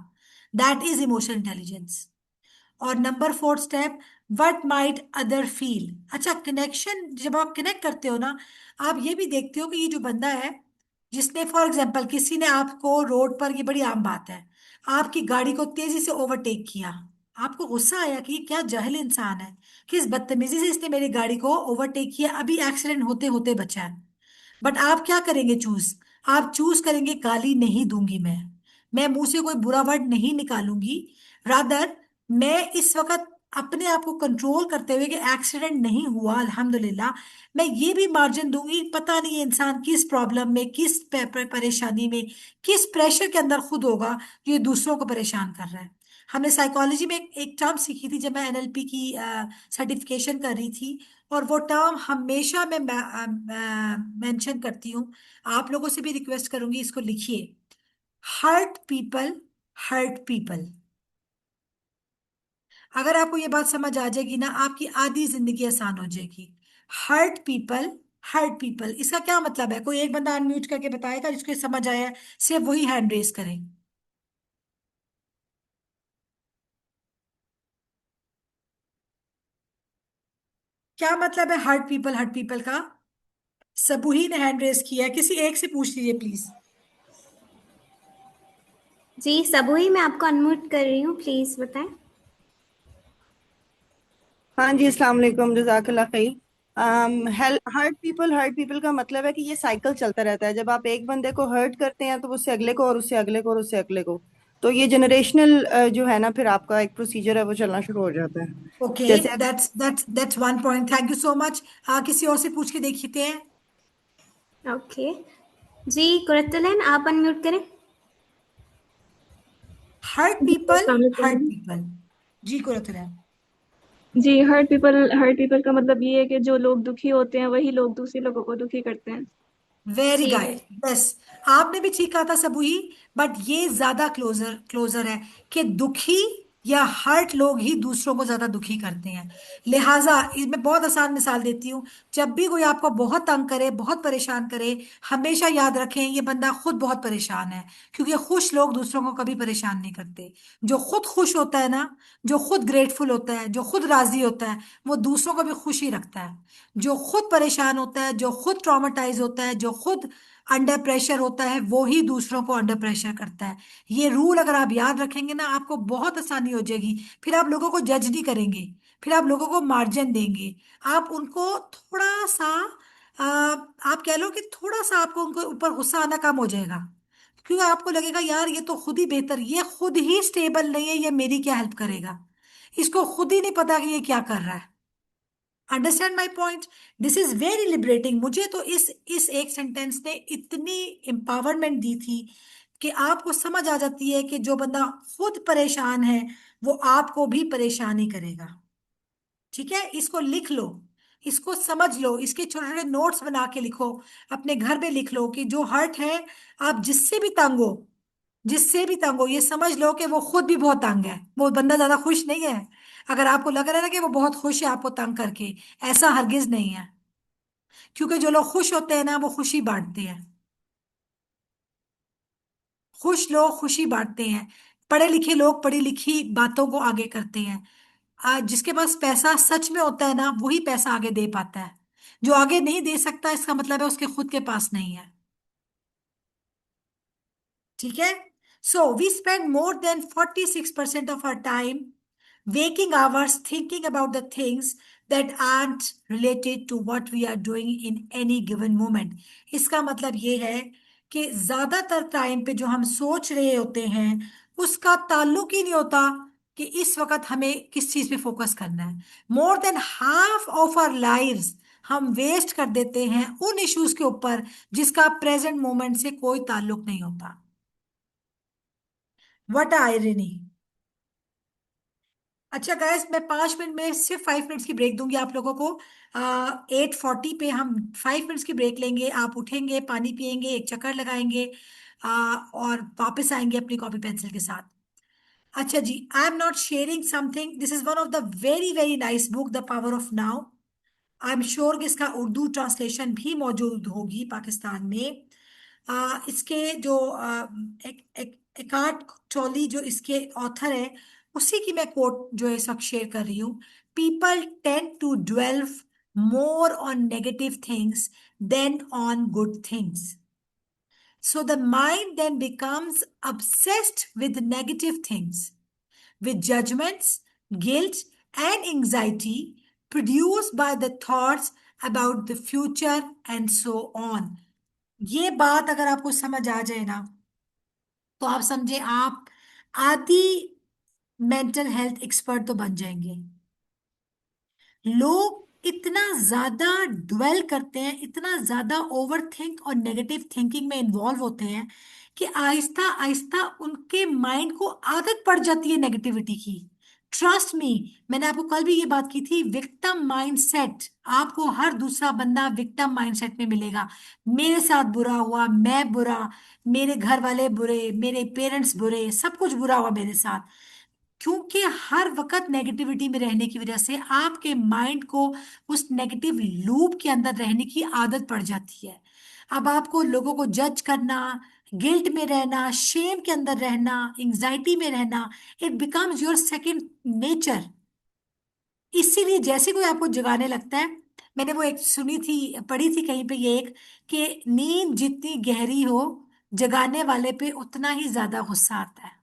That is emotional intelligence. और number 4 step, what might other feel. अच्छा, कनेक्शन जब आप कनेक्ट करते हो ना, आप ये भी देखते हो कि ये जो बंदा है, जिसने फॉर एग्जांपल किसी ने आपको रोड पर, ये बड़ी आम बात है, आपकी गाड़ी को तेजी से ओवरटेक किया, आपको गुस्सा आया कि ये क्या जाहिल इंसान है, किस बदतमीजी से इसने मेरी गाड़ी को ओवरटेक किया, अभी एक्सीडेंट होते होते बचा है. बट आप क्या करेंगे? चूज. आप चूज करेंगे गाली नहीं दूंगी, मैं मुंह से कोई बुरा वर्ड नहीं निकालूंगी. रादर मैं इस वक्त अपने आप को कंट्रोल करते हुए कि एक्सीडेंट नहीं हुआ अल्हम्दुलिल्लाह, मैं ये भी मार्जिन दूंगी, पता नहीं ये इंसान किस प्रॉब्लम में, किस परेशानी में, किस प्रेशर के अंदर खुद होगा जो ये दूसरों को परेशान कर रहा है. हमने साइकोलॉजी में एक टर्म सीखी थी जब मैं एनएलपी की सर्टिफिकेशन कर रही थी, और वो टर्म हमेशा मैं मेंशन करती हूँ. आप लोगों से भी रिक्वेस्ट करूंगी, इसको लिखिए. Hurt people, hurt people. अगर आपको ये बात समझ आ जाएगी ना, आपकी आधी जिंदगी आसान हो जाएगी. हर्ट पीपल, हर्ट पीपल, इसका क्या मतलब है? कोई एक बंदा अनम्यूट करके बताएगा जिसको ये समझ आया है, सिर्फ वही हैंड रेस करें. क्या मतलब है हर्ट पीपल का? सबूही ने हैंड रेस किया है, किसी एक से पूछ लीजिए प्लीज. जी सबूही, मैं आपको अनम्यूट कर रही हूँ, प्लीज बताएं. हाँ जी, अस्सलाम वालेकुम, जज़ाकल्लाह खैर. हर्ट पीपल का मतलब है कि ये साइकिल चलता रहता है. जब आप एक बंदे को हर्ट करते हैं तो उससे अगले को, और उससे अगले को, और उससे अगले को, तो ये जनरेशनल जो है ना, फिर आपका एक प्रोसीजर है वो चलना शुरू हो जाता है. ओके, जैसे that's one point. Thank you so much. किसी और से पूछ के देखते हैं. ओके जी, कुरतुलैन आप अनम्यूट करें. Hurt people, hurt people. जी कुरतुल. जी, हर्ट पीपल का मतलब ये है कि जो लोग दुखी होते हैं वही लोग दूसरे लोगों को दुखी करते हैं. वेरी जी गुड. यस, आपने भी ठीक कहा था सबूही, बट ये ज्यादा क्लोजर क्लोजर है कि दुखी या हर्ट लोग ही दूसरों को ज्यादा दुखी करते हैं. लिहाजा इसमें बहुत आसान मिसाल देती हूँ. जब भी कोई आपको बहुत तंग करे, बहुत परेशान करे, हमेशा याद रखें ये बंदा खुद बहुत परेशान है, क्योंकि खुश लोग दूसरों को कभी परेशान नहीं करते. जो खुद खुश होता है ना, जो खुद ग्रेटफुल होता है, जो खुद राजी होता है, वो दूसरों को भी खुश ही रखता है. जो खुद परेशान होता है, जो खुद ट्रॉमेटाइज होता है, जो खुद अंडर प्रेशर होता है वो ही दूसरों को अंडर प्रेशर करता है। ये रूल अगर आप याद रखेंगे ना, आपको बहुत आसानी हो जाएगी। फिर आप लोगों को जज नहीं करेंगे, फिर आप लोगों को मार्जिन देंगे। आप उनको थोड़ा सा आप कह लो कि थोड़ा सा आपको उनको ऊपर गुस्सा आना कम हो जाएगा, क्योंकि आपको लगेगा यार ये तो खुद ही बेहतर, ये खुद ही स्टेबल नहीं है, ये मेरी क्या हेल्प करेगा, इसको खुद ही नहीं पता कि ये क्या कर रहा है। Understand my point? This is very liberating. मुझे तो इस एक सेंटेंस ने इतनी एम्पावरमेंट दी थी कि आपको समझ आ जाती है कि जो बंदा खुद परेशान है वो आपको भी परेशान ही करेगा। ठीक है, इसको लिख लो, इसको समझ लो, इसके छोटे छोटे नोट्स बना के लिखो, अपने घर में लिख लो कि जो हर्ट है, आप जिससे भी तंग हो, जिससे भी तंग हो, ये समझ लो कि वो खुद भी बहुत तंग है, वो बंदा ज्यादा खुश नहीं है। अगर आपको लग रहा है ना कि वो बहुत खुश है आपको तंग करके, ऐसा हरगिज नहीं है, क्योंकि जो लोग खुश होते हैं ना वो खुशी बांटते हैं। खुश लोग खुशी बांटते हैं, पढ़े लिखे लोग पढ़ी लिखी बातों को आगे करते हैं। जिसके पास पैसा सच में होता है ना वही पैसा आगे दे पाता है। जो आगे नहीं दे सकता इसका मतलब है उसके खुद के पास नहीं है। ठीक है, so we spend more than 46% of our time waking hours thinking about the things that aren't related to what we are doing in any given moment। इसका मतलब ये है कि ज्यादातर टाइम पे जो हम सोच रहे होते हैं उसका ताल्लुक ही नहीं होता कि इस वक्त हमें किस चीज पे फोकस करना है। More than half of our lives हम वेस्ट कर देते हैं उन इश्यूज के ऊपर जिसका प्रेजेंट मोमेंट से कोई ताल्लुक नहीं होता। What irony. अच्छा गाइस, मैं 5 मिनट में सिर्फ 5 मिनट्स की ब्रेक दूंगी आप लोगों को। 8:40 पे हम 5 मिनट्स की ब्रेक लेंगे, आप उठेंगे, पानी पियेंगे, एक चक्कर लगाएंगे, और वापस आएंगे अपनी कॉपी पेंसिल के साथ। अच्छा जी, I am not sharing something, this is one of the very very nice book, the power of now. I am sure कि इसका उर्दू ट्रांसलेशन भी मौजूद होगी पाकिस्तान में। इसके जो एकार्ट टोली जो इसके ऑथर है, उसी की मैं कोट जो है इस वक्त शेयर कर रही हूँ। People tend to dwell more on negative things than on good things, so the mind then becomes obsessed with negative things, with judgments, guilt, and anxiety produced by the thoughts about the future and so on। ये बात अगर आपको समझ आ जाए ना तो आप समझे आप आदि मेंटल हेल्थ एक्सपर्ट तो बन जाएंगे। लोग इतना ज्यादा ड्वेल करते हैं, इतना ज्यादा ओवर थिंक और नेगेटिव थिंकिंग में इन्वॉल्व होते हैं कि आहिस्ता आहिस्ता उनके माइंड को आदत पड़ जाती है नेगेटिविटी की। ट्रस्ट मी, मैंने आपको कल भी ये बात की थी, विक्टिम माइंडसेट, आपको हर दूसरा बंदा विक्टिम माइंडसेट में मिलेगा। मेरे साथ बुरा हुआ, मैं बुरा, मेरे घर वाले बुरे, मेरे पेरेंट्स बुरे, सब कुछ बुरा हुआ मेरे साथ, क्योंकि हर वक्त नेगेटिविटी में रहने की वजह से आपके माइंड को उस नेगेटिव लूप के अंदर रहने की आदत पड़ जाती है। अब आपको लोगों को जज करना, गिल्ट में रहना, शेम के अंदर रहना, एंजाइटी में रहना, it becomes your second nature. इसीलिए जैसे कोई आपको जगाने लगता है, मैंने वो एक सुनी थी, पढ़ी थी कहीं पे, ये एक कि नींद जितनी गहरी हो जगाने वाले पे उतना ही ज्यादा गुस्सा आता है।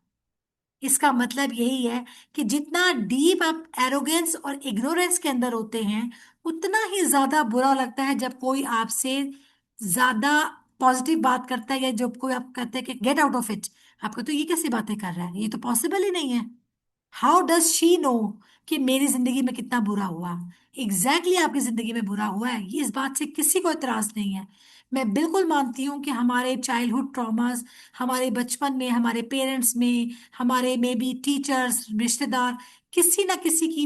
इसका मतलब यही है कि जितना डीप आप एरोगेंस और इग्नोरेंस के अंदर होते हैं उतना ही ज्यादा बुरा लगता है जब कोई आपसे ज्यादा पॉजिटिव बात करता है, या जब कोई आप कहते हैं कि गेट आउट ऑफ इट, आपको तो ये कैसी बातें कर रहा है, ये तो पॉसिबल ही नहीं है। हाउ डज शी नो कि मेरी जिंदगी में कितना बुरा हुआ। एग्जैक्टली आपकी जिंदगी में बुरा हुआ है, ये इस बात से किसी को इतराज नहीं है। मैं बिल्कुल मानती हूँ कि हमारे चाइल्डहुड ट्रॉमास, हमारे बचपन में, हमारे पेरेंट्स में, हमारे मे बी टीचर्स, रिश्तेदार, किसी ना किसी की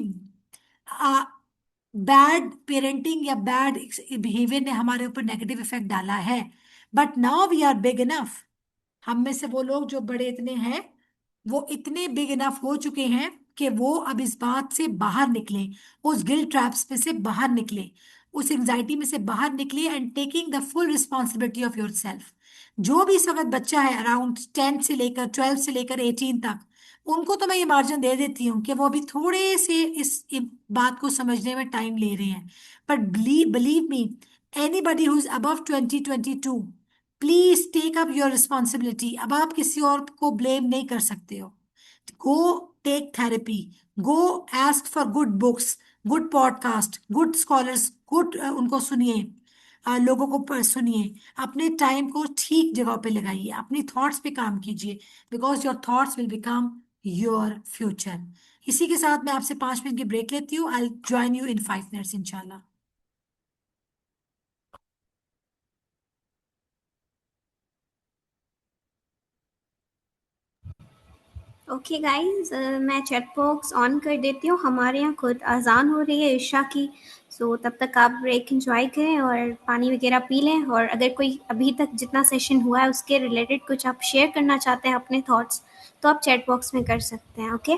बैड पेरेंटिंग या बैड बिहेवियर ने हमारे ऊपर नेगेटिव इफेक्ट डाला है। But now we are big enough, हम में से वो लोग जो बड़े इतने हैं, वो इतने बिग इनफ हो चुके हैं कि वो अब इस बात से बाहर निकले, उस गिल्ट ट्रैप्स में से बाहर निकले, उस एंजाइटी में से बाहर निकले, and taking the full responsibility of your self. जो भी इस वक्त बच्चा है अराउंड 10 से लेकर 12 से लेकर 18 तक, उनको तो मैं ये मार्जिन दे देती हूँ कि वो अभी थोड़े से इस बात को समझने में टाइम ले रहे हैं। But believe me, anybody who is above 2022, please take up your responsibility. अब आप किसी और को ब्लेम नहीं कर सकते हो। Go take therapy, go ask for good books, good podcast, good scholars, good उनको सुनिए, लोगों को सुनिए, अपने टाइम को ठीक जगह पे लगाइए, अपनी थॉट्स पे काम कीजिए, because your thoughts will become your future. इसी के साथ मैं आपसे 5 मिनट की ब्रेक लेती हूँ। I join you in 5 minutes इंशाल्लाह। ओके गाइस, मैं चैट बॉक्स ऑन कर देती हूँ। हमारे यहाँ खुद अजान हो रही है इशा की। सो तब तक आप ब्रेक एंजॉय करें और पानी वगैरह पी लें, और अगर कोई अभी तक जितना सेशन हुआ है उसके रिलेटेड कुछ आप शेयर करना चाहते हैं अपने थॉट्स, तो आप चैट बॉक्स में कर सकते हैं। ओके।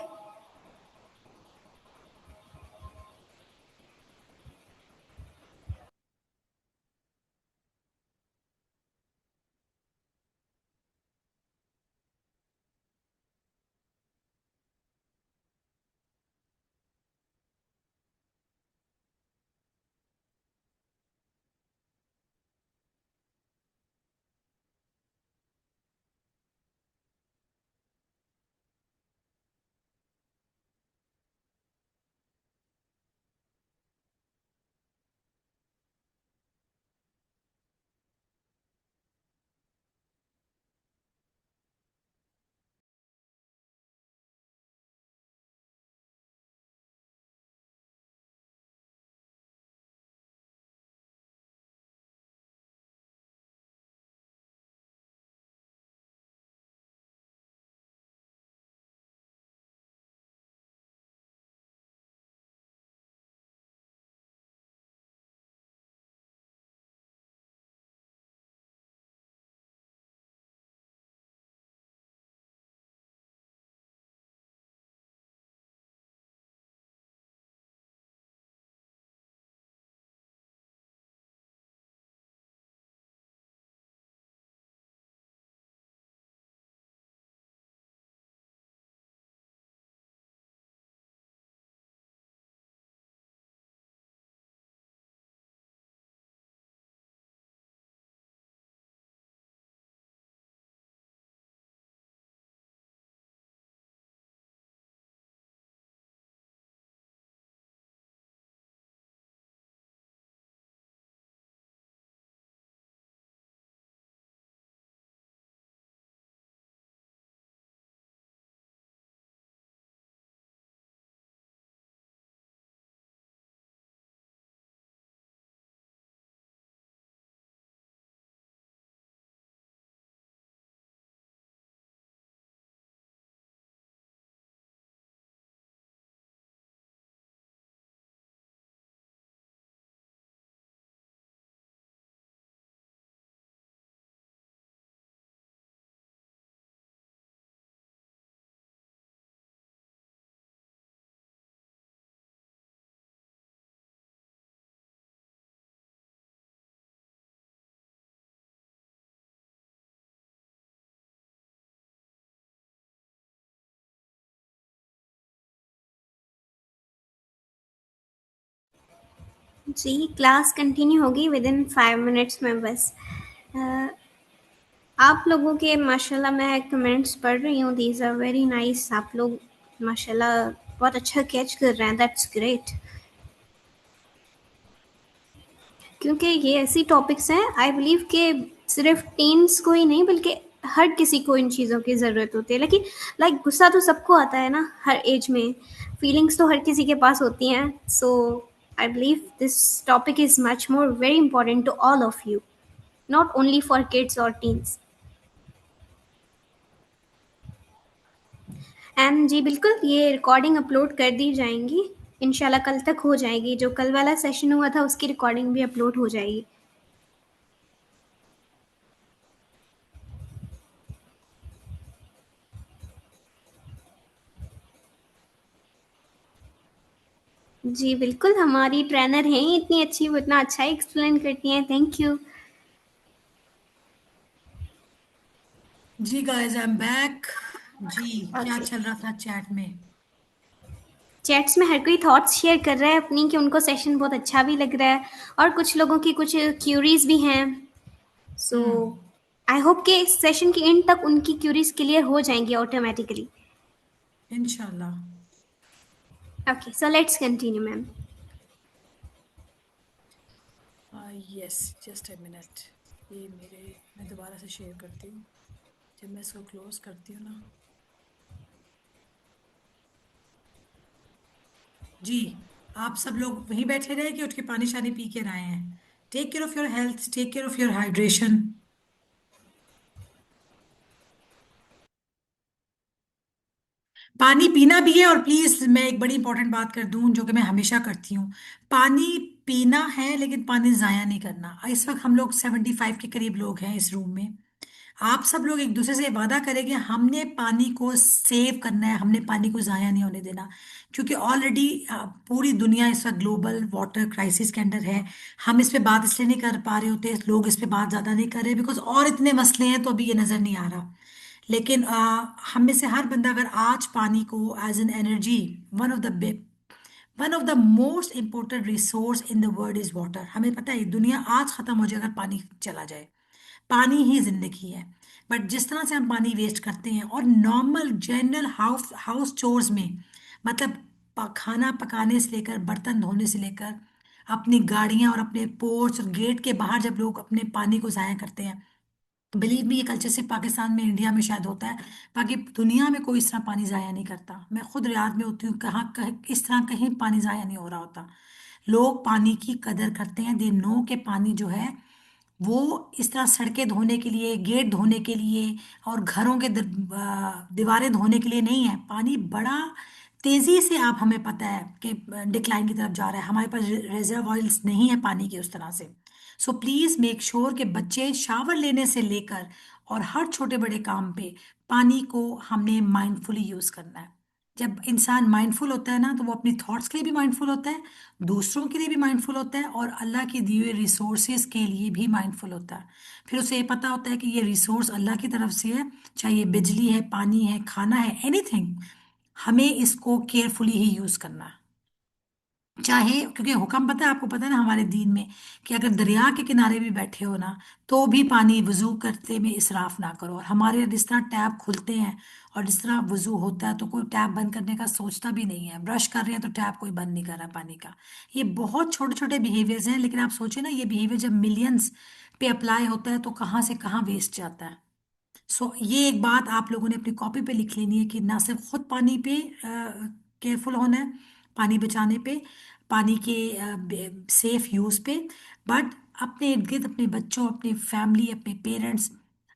जी, क्लास कंटिन्यू होगी विद इन 5 मिनट्स में बस। अ, आप लोगों के माशाल्लाह मैं कमेंट्स पढ़ रही हूँ, दीज आर वेरी नाइस। आप लोग माशाल्लाह बहुत अच्छा कैच कर रहे हैं, दैट्स ग्रेट। क्योंकि ये ऐसी टॉपिक्स हैं, आई बिलीव कि सिर्फ टीन्स को ही नहीं बल्कि हर किसी को इन चीज़ों की ज़रूरत होती है। लेकिन लाइक गुस्सा तो सबको आता है ना, हर एज में। फीलिंग्स तो हर किसी के पास होती हैं। So I believe this topic is much more very important to all of you, not only for kids और टीन्स। एंड जी बिल्कुल, ये रिकॉर्डिंग अपलोड कर दी जाएंगी इंशाल्लाह, कल तक हो जाएगी। जो कल वाला सेशन हुआ था उसकी रिकॉर्डिंग भी अपलोड हो जाएगी। जी बिल्कुल, हमारी ट्रेनर हैं इतनी अच्छी, वो इतना अच्छा एक्सप्लेन करती हैं। Thank you. जी गाइस, आई एम बैक। जी, क्या ओके, चल रहा था चैट में? चैट्स में हर कोई थॉट्स शेयर कर रहा है अपनी, कि उनको सेशन बहुत अच्छा भी लग रहा है और कुछ लोगों की कुछ क्यूरीज भी हैं। सो हम्म आई होप कि इस सेशन के एंड तक उनकी क्यूरीज क्लियर हो जाएंगी ऑटोमेटिकली. इंशाल्लाह. Okay, so let's continue ma'am. Yes, just a minute. ये मैं दोबारा से शेयर करती हूँ. जब मैं इसको क्लोज करती हूँ ना. जी, आप सब लोग वहीं बैठे रहे कि उठ के पानी शानी पी के आए हैं. Take care of your health, take care of your hydration. पानी पीना भी है. और प्लीज मैं एक बड़ी इंपॉर्टेंट बात कर दूं जो कि मैं हमेशा करती हूँ. पानी पीना है लेकिन पानी जाया नहीं करना. इस वक्त हम लोग 75 के करीब लोग हैं इस रूम में. आप सब लोग एक दूसरे से वादा करेंगे हमने पानी को सेव करना है, हमने पानी को जाया नहीं होने देना. क्योंकि ऑलरेडी पूरी दुनिया इस वक्त ग्लोबल वाटर क्राइसिस के अंदर है. हम इस पे बात इसलिए नहीं कर पा रहे होते, लोग इस पे बात ज्यादा नहीं कर रहे बिकॉज और इतने मसले हैं तो अभी ये नजर नहीं आ रहा. लेकिन हम में से हर बंदा अगर आज पानी को as an energy, one of the one of the most important resource in the world is water. हमें पता है दुनिया आज खत्म हो जाए अगर पानी चला जाए. पानी ही जिंदगी है. बट जिस तरह से हम पानी वेस्ट करते हैं और normal general house house chores में, मतलब खाना पकाने से लेकर बर्तन धोने से लेकर अपनी गाड़ियां और अपने पोर्च और गेट के बाहर जब लोग अपने पानी को जाया करते हैं, बिलीव मी ये कल्चर सिर्फ पाकिस्तान में इंडिया में शायद होता है. बाकी दुनिया में कोई इस तरह पानी जाया नहीं करता. मैं खुद रियाद में होती हूँ, इस तरह कहीं पानी जाया नहीं हो रहा होता. लोग पानी की कदर करते हैं. दे नो के पानी जो है वो इस तरह सड़कें धोने के लिए, गेट धोने के लिए और घरों के दीवारें धोने के लिए नहीं है. पानी बड़ा तेजी से, आप हमें पता है कि डिक्लाइन की तरफ जा रहा है. हमारे पास रिजर्वॉयर्स नहीं है पानी के उस तरह से. सो प्लीज मेक श्योर कि बच्चे शावर लेने से लेकर और हर छोटे बड़े काम पे पानी को हमने माइंडफुली यूज करना है. जब इंसान माइंडफुल होता है ना तो वो अपनी थॉट्स के लिए भी माइंडफुल होता है, दूसरों के लिए भी माइंडफुल होता है और अल्लाह के दिए हुए रिसोर्सेज के लिए भी माइंडफुल होता है. फिर उसे ये पता होता है कि ये रिसोर्स अल्लाह की तरफ से है, चाहे ये बिजली है, पानी है, खाना है, एनीथिंग. हमें इसको केयरफुली ही यूज करना है. चाहे, क्योंकि हुक्म पता है आपको, पता है ना हमारे दीन में कि अगर दरिया के किनारे भी बैठे हो ना तो भी पानी वजू करते में इसराफ ना करो. और हमारे जिस तरह टैप खुलते हैं और जिस तरह वजू होता है तो कोई टैप बंद करने का सोचता भी नहीं है. ब्रश कर रहे हैं तो टैप कोई बंद नहीं कर रहा पानी का. ये बहुत छोटे छोटे बिहेवियर्स हैं, लेकिन आप सोचिए ना ये बिहेवियर जब मिलियंस पे अप्लाई होता है तो कहाँ से कहाँ वेस्ट जाता है. ये एक बात आप लोगों ने अपनी कॉपी पे लिख लेनी है कि ना सिर्फ खुद पानी पे केयरफुल होना है, पानी बचाने पे, पानी के सेफ यूज पे, बट अपने इर्द गिर्द अपने बच्चों, अपनी फैमिली, अपने पेरेंट्स,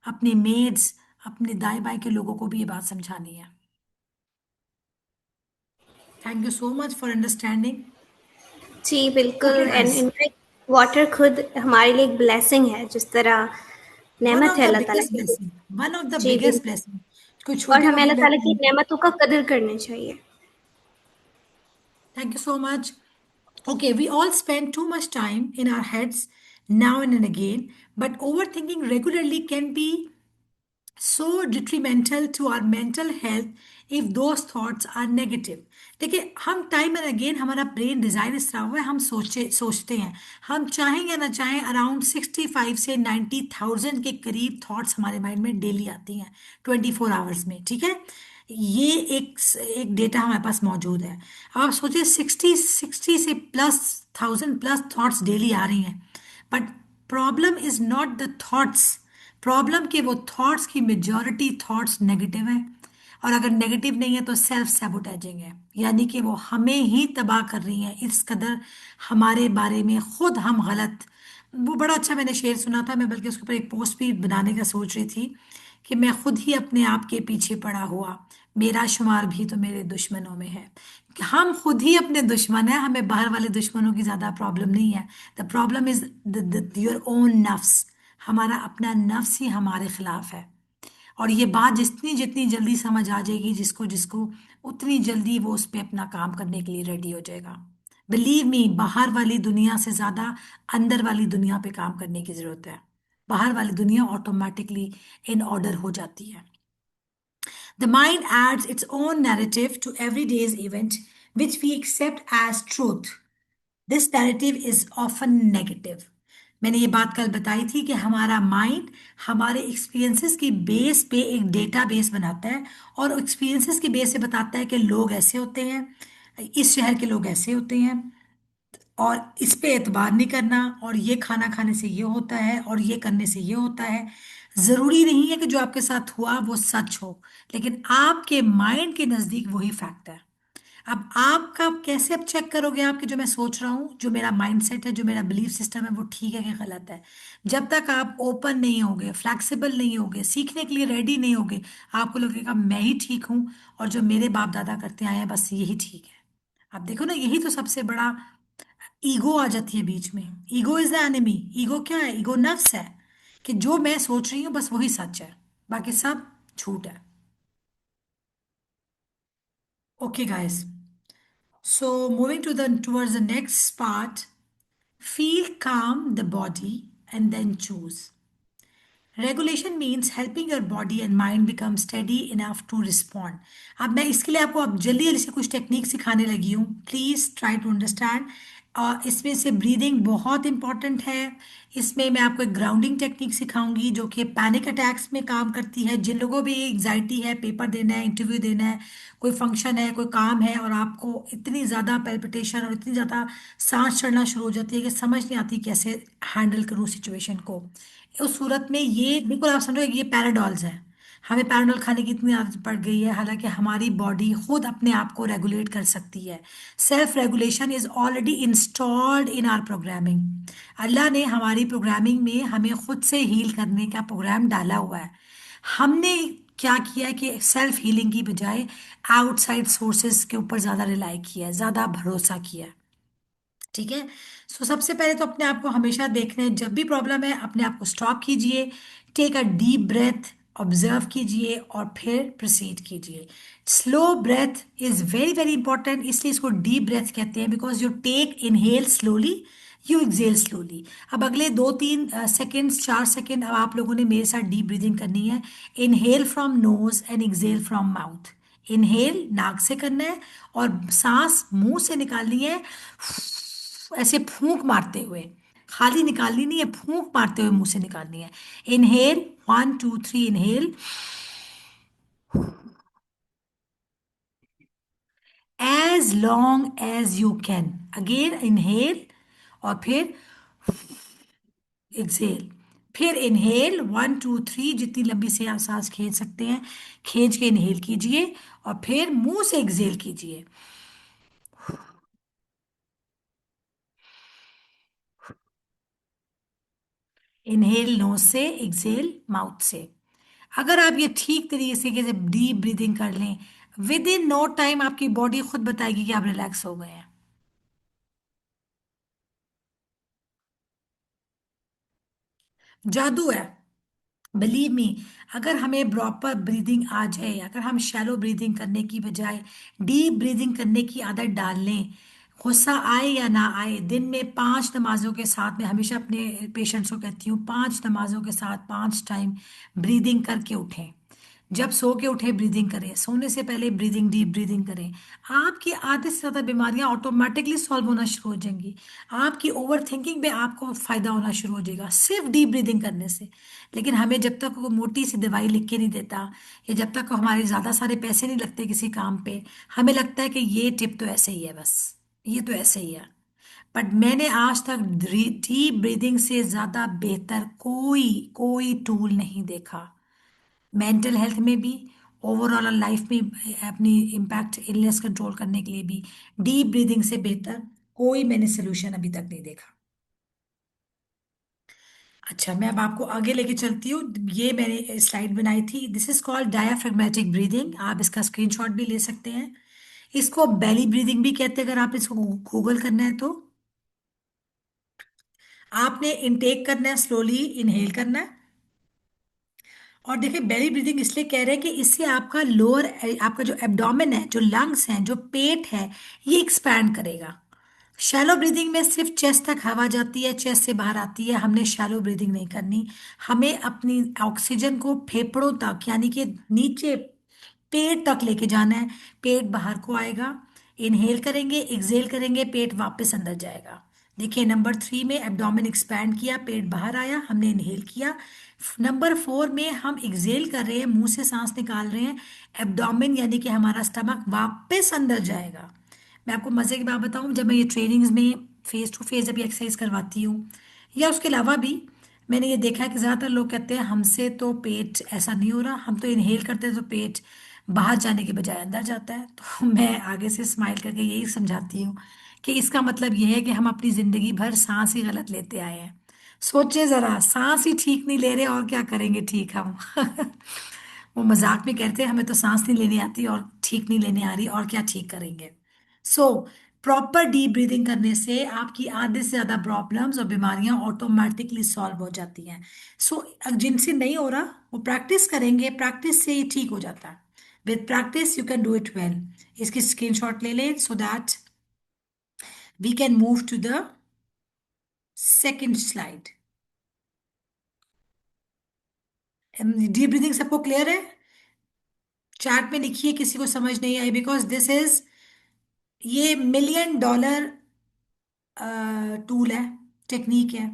अपने मेड्स, अपने दाएं बाएं के लोगों को भी ये बात समझानी है. Thank you so much for understanding. जी बिल्कुल. Okay and guys, in fact water खुद हमारे लिए एक ब्लेसिंग है, जिस तरह वन नेमत ऑफ है द अल्लाह ताला बिगेस्ट की. ब्लेसिंग, वन ऑफ द जी बिगेस्ट बिल्कुल. ब्लेसिंग. कोई और छोटी हमें मोटी अल्लाह ताला की ब्लेसिंग. नेमतों का कदर करनी चाहिए. Thank you so much. Okay, we all spend too much time in our heads now and again, but overthinking regularly can be so detrimental to our mental health if those thoughts are negative. देखिए, हम टाइम एंड अगेन हमारा ब्रेन डिजाइन इस तरह हुआ है, हम सोचते हैं. हम चाहें या ना चाहें अराउंड 65 से 90,000 के करीब थॉट्स हमारे माइंड में डेली आती हैं 24 आवर्स में. ठीक है, ये एक डेटा हमारे पास मौजूद है. अब आप सोचिए 60 से प्लस 1000 प्लस थॉट्स डेली आ रही हैं. But problem is not the thoughts. Problem के वो थॉट्स की मेजॉरिटी थॉट्स नेगेटिव है. और अगर नेगेटिव नहीं है तो सेल्फ सैबोटेजिंग है, यानी कि वो हमें ही तबाह कर रही हैं. इस कदर हमारे बारे में खुद हम गलत. वो बड़ा अच्छा मैंने शेर सुना था, मैं बल्कि उसके ऊपर एक पोस्ट भी बनाने का सोच रही थी कि मैं खुद ही अपने आप के पीछे पड़ा हुआ, मेरा शुमार भी तो मेरे दुश्मनों में है. कि हम खुद ही अपने दुश्मन हैं, हमें बाहर वाले दुश्मनों की ज़्यादा प्रॉब्लम नहीं है. The problem is your own नफ्स. हमारा अपना नफ्स ही हमारे खिलाफ है. और ये बात जितनी जितनी जल्दी समझ आ जाएगी जिसको जिसको, उतनी जल्दी वो उस पर अपना काम करने के लिए रेडी हो जाएगा. बिलीव मी, बाहर वाली दुनिया से ज़्यादा अंदर वाली दुनिया पे काम करने की ज़रूरत है. बाहर वाली दुनिया ऑटोमेटिकली इन ऑर्डर हो जाती है. The mind adds its own narrative to every day's event, which we accept as truth. This narrative is often negative. मैंने ये बात कल बताई थी कि हमारा माइंड हमारे एक्सपीरियंसेस की बेस पे एक डेटा बेस बनाता है, और एक्सपीरियंसेस की बेस से बताता है कि लोग ऐसे होते हैं, इस शहर के लोग ऐसे होते हैं, और इस पे एतबार नहीं करना, और ये खाना खाने से ये होता है, और ये करने से ये होता है। जरूरी नहीं है कि जो आपके साथ हुआ वो सच हो, लेकिन आपके माइंड के नजदीक वही फैक्ट है। अब आपका कैसे अब चेक करोगे आपके जो मैं सोच रहा हूँ, जो मेरा माइंडसेट है, जो मेरा बिलीफ सिस्टम है, वो ठीक है कि गलत है? जब तक आप ओपन नहीं होगे, फ्लेक्सिबल नहीं होगे, सीखने के लिए रेडी नहीं होगे, आपको लगेगा मैं ही ठीक हूँ, और जो मेरे बाप दादा करते आए हैं बस यही ठीक है। अब देखो ना, यही तो सबसे बड़ा ईगो आ जाती है बीच में। Ego is the enemy. Ego क्या है? ईगो नफ्स है, कि जो मैं सोच रही हूँ बस वही सच है, बाकी सब झूठ है। Okay guys, so moving to the towards the next part, feel calm the body and then choose. Regulation means helping your body and mind become steady enough to respond. अब मैं इसके लिए आपको अब जल्दी जल्दी से कुछ टेक्निक सिखाने लगी हूँ, प्लीज़ ट्राई टू अंडरस्टैंड। और इसमें से ब्रीदिंग बहुत इंपॉर्टेंट है। इसमें मैं आपको एक ग्राउंडिंग टेक्निक सिखाऊंगी जो कि पैनिक अटैक्स में काम करती है। जिन लोगों भी एग्जाइटी है, पेपर देना है, इंटरव्यू देना है, कोई फंक्शन है, कोई काम है, और आपको इतनी ज़्यादा पेल्पिटेशन और इतनी ज़्यादा सांस चढ़ना शुरू हो जाती है कि समझ नहीं आती कैसे हैंडल करूँ सिचुएशन को, उस सूरत में ये बिल्कुल आप समझो कि ये पैराडॉल्स है। हमें पैराडॉल खाने की इतनी आदत पड़ गई है, हालांकि हमारी बॉडी खुद अपने आप को रेगुलेट कर सकती है। Self regulation is already installed in our programming. Allah ने हमारी प्रोग्रामिंग में हमें खुद से हील करने का प्रोग्राम डाला हुआ है। हमने क्या किया है कि सेल्फ हीलिंग की बजाय आउटसाइड सोर्सेज के ऊपर ज़्यादा रिलाई किया है, ज़्यादा भरोसा किया है। ठीक है। सो सबसे पहले तो अपने आप को हमेशा देखना है, जब भी प्रॉब्लम है अपने आप को स्टॉप कीजिए, take a deep breath, observe कीजिए और फिर प्रोसीड कीजिए। Slow breath is very very important, इसलिए इसको डीप ब्रेथ कहते हैं, because you take inhale slowly, you exhale slowly. अब अगले 2-3 सेकेंड्स, 4 सेकेंड अब आप लोगों ने मेरे साथ डीप ब्रीदिंग करनी है। Inhale from nose and exhale from mouth. Inhale नाक से करना है, और सांस मुंह से निकालनी है, ऐसे फूंक मारते हुए। खाली निकालनी नहीं है, फूंक मारते हुए मुंह से निकालनी है। Inhale 1 2 3, inhale as long as you can. Again inhale, और फिर एक्सेल। फिर इनहेल 1 2 3, जितनी लंबी से आप सांस खींच सकते हैं खींच के इनहेल कीजिए, और फिर मुंह से एक्सेल कीजिए। इनहेल नोज से, एक्सेल माउथ से। अगर आप ये ठीक तरीके से डीप ब्रीदिंग कर लें, विद इन नो टाइम आपकी बॉडी खुद बताएगी कि आप रिलैक्स हो गए हैं। जादू है, बिलीव मी। अगर हमें प्रॉपर ब्रीदिंग आ जाए, अगर हम शैलो ब्रीदिंग करने की बजाय डीप ब्रीदिंग करने की आदत डाल लें, गुस्सा आए या ना आए, दिन में 5 नमाजों के साथ, मैं हमेशा अपने पेशेंट्स को कहती हूँ 5 नमाजों के साथ 5 टाइम ब्रीदिंग करके उठें। जब सो के उठे ब्रीदिंग करें, सोने से पहले ब्रीदिंग, डीप ब्रीदिंग करें। आपकी आधे से ज़्यादा बीमारियां ऑटोमेटिकली सॉल्व होना शुरू हो जाएंगी। आपकी ओवर थिंकिंग पे आपको फायदा होना शुरू हो जाएगा सिर्फ डीप ब्रीदिंग करने से। लेकिन हमें जब तक वो मोटी सी दवाई लिख के नहीं देता, या जब तक हमारे ज़्यादा सारे पैसे नहीं लगते किसी काम पे, हमें लगता है कि ये टिप तो ऐसे ही है, बस ये तो ऐसे ही है। बट मैंने आज तक डीप ब्रीदिंग से ज़्यादा बेहतर कोई कोई टूल नहीं देखा। मेंटल हेल्थ में भी, ओवरऑल लाइफ में, अपनी इम्पैक्ट इलनेस कंट्रोल करने के लिए भी डीप ब्रीदिंग से बेहतर कोई मैंने सोल्यूशन अभी तक नहीं देखा। अच्छा, मैं अब आपको आगे लेके चलती हूँ। ये मैंने स्लाइड बनाई थी, दिस इज कॉल्ड डायाफ्रेगमेटिक ब्रीदिंग। आप इसका स्क्रीनशॉट भी ले सकते हैं। इसको बेली ब्रीदिंग भी कहते हैं, अगर आप इसको गूगल करना है तो। आपने इनटेक करना है, स्लोली इनहेल करना है। और देखिए, बेली ब्रीदिंग इसलिए कह रहे हैं कि इससे आपका लोअर, आपका जो एब्डोमेन है, जो लंग्स हैं, जो पेट है, ये एक्सपैंड करेगा। शैलो ब्रीदिंग में सिर्फ चेस्ट तक हवा जाती है, चेस्ट से बाहर आती है। हमने शैलो ब्रीदिंग नहीं करनी। हमें अपनी ऑक्सीजन को फेफड़ों तक, यानी कि नीचे पेट तक लेके जाना है। पेट बाहर को आएगा, इनहेल करेंगे, एक्सेल करेंगे, पेट वापस अंदर जाएगा। देखिए नंबर 3 में एब्डोमेन एक्सपैंड किया, पेट बाहर आया, हमने इनहेल किया। नंबर 4 में हम एक्सेल कर रहे हैं, मुंह से सांस निकाल रहे हैं। एब्डोमेन यानी कि हमारा स्टमक वापस अंदर जाएगा। मैं आपको मजे की बात बताऊं, जब मैं ये ट्रेनिंग्स में फेस टू फेस जब ये एक्सरसाइज करवाती हूँ या उसके अलावा भी, मैंने ये देखा है कि ज़्यादातर लोग कहते हैं हमसे तो पेट ऐसा नहीं हो रहा, हम तो इनहेल करते हैं तो पेट बाहर जाने के बजाय अंदर जाता है। तो मैं आगे से स्माइल करके यही समझाती हूँ कि इसका मतलब यह है कि हम अपनी जिंदगी भर सांस ही गलत लेते आए हैं। सोचिए जरा, सांस ही ठीक नहीं ले रहे और क्या करेंगे ठीक हम। वो मजाक में कहते हैं हमें तो सांस नहीं लेनी आती और ठीक नहीं लेने आ रही, और क्या ठीक करेंगे। सो प्रॉपर डीप ब्रीदिंग करने से आपकी आधे से ज्यादा प्रॉब्लम्स और बीमारियां ऑटोमेटिकली सॉल्व हो जाती हैं। सो जिनसे नहीं हो रहा वो प्रैक्टिस करेंगे, प्रैक्टिस से ही ठीक हो जाता है। With practice you can do it well. इसकी स्क्रीनशॉट ले लें so that we can move to the second slide। Deep breathing सबको क्लियर है? चैट में लिखिए किसी को समझ नहीं आई, बिकॉज दिस इज, ये $1 million टूल है, टेक्निक है।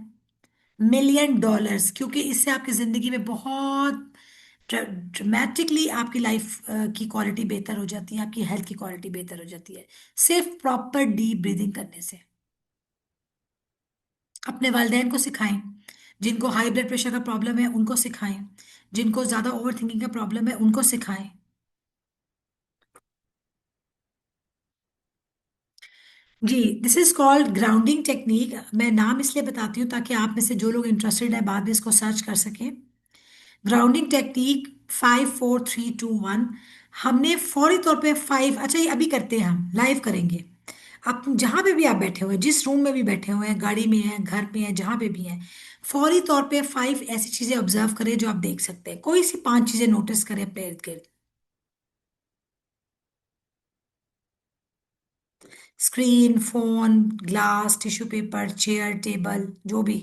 $1 million, क्योंकि इससे आपकी जिंदगी में बहुत ड्रामेटिकली आपकी लाइफ की क्वालिटी बेहतर हो जाती है, आपकी हेल्थ की क्वालिटी बेहतर हो जाती है, सिर्फ प्रॉपर डीप ब्रीदिंग करने से। अपने वालिदैन को सिखाएं, जिनको हाई ब्लड प्रेशर का प्रॉब्लम है उनको सिखाएं, जिनको ज्यादा ओवर थिंकिंग का प्रॉब्लम है उनको सिखाएं। जी, this is called grounding technique. मैं नाम इसलिए बताती हूँ ताकि आप में से जो लोग इंटरेस्टेड है बाद में इसको सर्च कर सकें। Grounding technique 5 4 3 2 1। हमने फौरी तौर पे 5, अच्छा ये अभी करते हैं, हम लाइव करेंगे। आप जहां पे भी आप बैठे हुए हैं, जिस रूम में भी बैठे हुए हैं, गाड़ी में हैं, घर में हैं, जहां पे भी हैं, फौरी तौर पे 5 ऐसी चीजें ऑब्जर्व करें जो आप देख सकते हैं। कोई सी 5 चीजें नोटिस करें अपने इर्द गिर्द। Screen, phone, glass, tissue paper, chair, table, जो भी।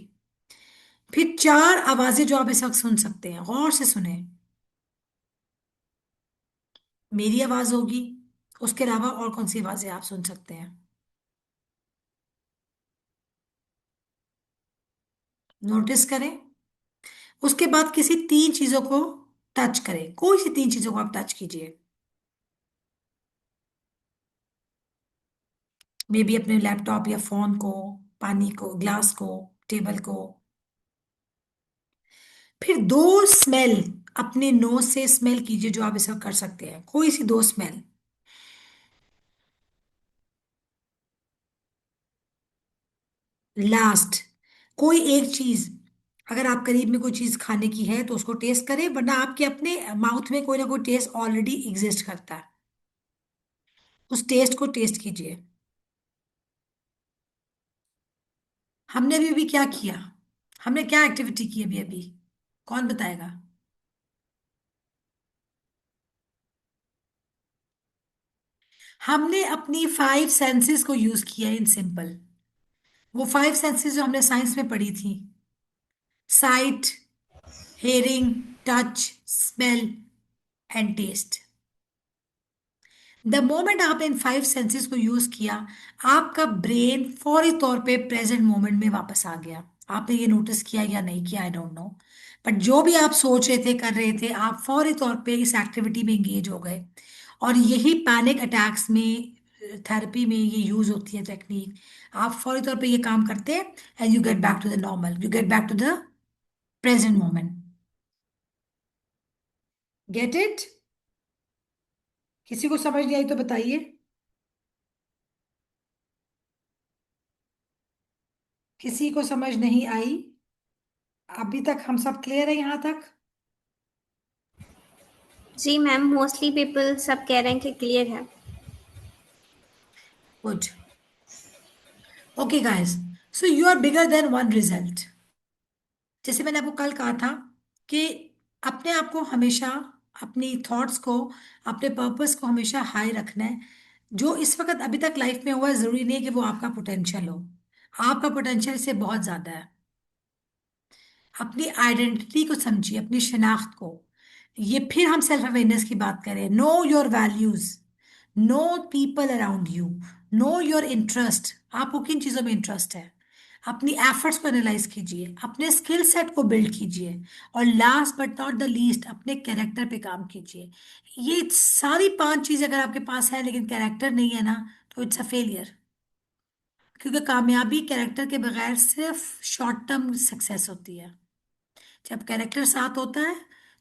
फिर 4 आवाजें जो आप इस वक्त सुन सकते हैं, गौर से सुने। मेरी आवाज होगी, उसके अलावा और कौन सी आवाजें आप सुन सकते हैं, नोटिस करें। उसके बाद किसी 3 चीजों को टच करें, कोई सी 3 चीजों को आप टच कीजिए। मे बी अपने लैपटॉप या फोन को, पानी को, ग्लास को, टेबल को। फिर 2 स्मेल अपने नोज से स्मेल कीजिए जो आप इस वक्त कर सकते हैं, कोई सी 2 स्मेल। लास्ट, कोई एक चीज, अगर आप करीब में कोई चीज खाने की है तो उसको टेस्ट करें, वरना आपके अपने माउथ में कोई ना कोई टेस्ट ऑलरेडी एग्जिस्ट करता है, उस टेस्ट को टेस्ट कीजिए। हमने अभी अभी क्या किया, हमने क्या एक्टिविटी की अभी अभी, कौन बताएगा? हमने अपनी 5 सेंसेस को यूज किया इन सिंपल। वो 5 सेंसेस जो हमने साइंस में पढ़ी थी, sight, hearing, touch, smell and taste. The moment आपने इन 5 सेंसेस को यूज किया, आपका ब्रेन फौरी तौर पे प्रेजेंट मोमेंट में वापस आ गया। आपने ये नोटिस किया या नहीं किया, आई डोंट नो, बट जो भी आप सोच रहे थे, कर रहे थे, आप फौरी तौर पे इस एक्टिविटी में एंगेज हो गए। और यही पैनिक अटैक्स में, थेरेपी में ये यूज होती है टेक्निक। आप फौरी तौर पे ये काम करते हैं and you get back to the normal, you get back to the present moment. Get it? किसी को समझ नहीं आई तो बताइए। किसी को समझ नहीं आई? अभी तक हम सब क्लियर है यहाँ तक? जी मैम, मोस्टली पीपल सब कह रहे हैं कि क्लियर है। Good. Okay guys, so you are bigger than one result. जैसे मैंने आपको कल कहा था कि अपने आप को हमेशा, अपनी थॉट्स को, अपने पर्पस को हमेशा हाई रखना है। जो इस वक्त अभी तक लाइफ में हुआ है, जरूरी नहीं है कि वो आपका पोटेंशियल हो। आपका पोटेंशियल इससे बहुत ज्यादा है। अपनी आइडेंटिटी को समझिए, अपनी शनाख्त को। ये फिर हम सेल्फ अवेयरनेस की बात करें। Know your values, know people around you, know your interest. आपको किन चीजों में इंटरेस्ट है? अपनी एफर्ट्स को एनालाइज कीजिए, अपने स्किल सेट को बिल्ड कीजिए, और last but not the least अपने कैरेक्टर पे काम कीजिए। ये सारी 5 चीजें अगर आपके पास है लेकिन कैरेक्टर नहीं है ना, तो इट्स अ फेलियर। क्योंकि कामयाबी कैरेक्टर के बगैर सिर्फ शॉर्ट टर्म सक्सेस होती है। जब कैरेक्टर साथ होता है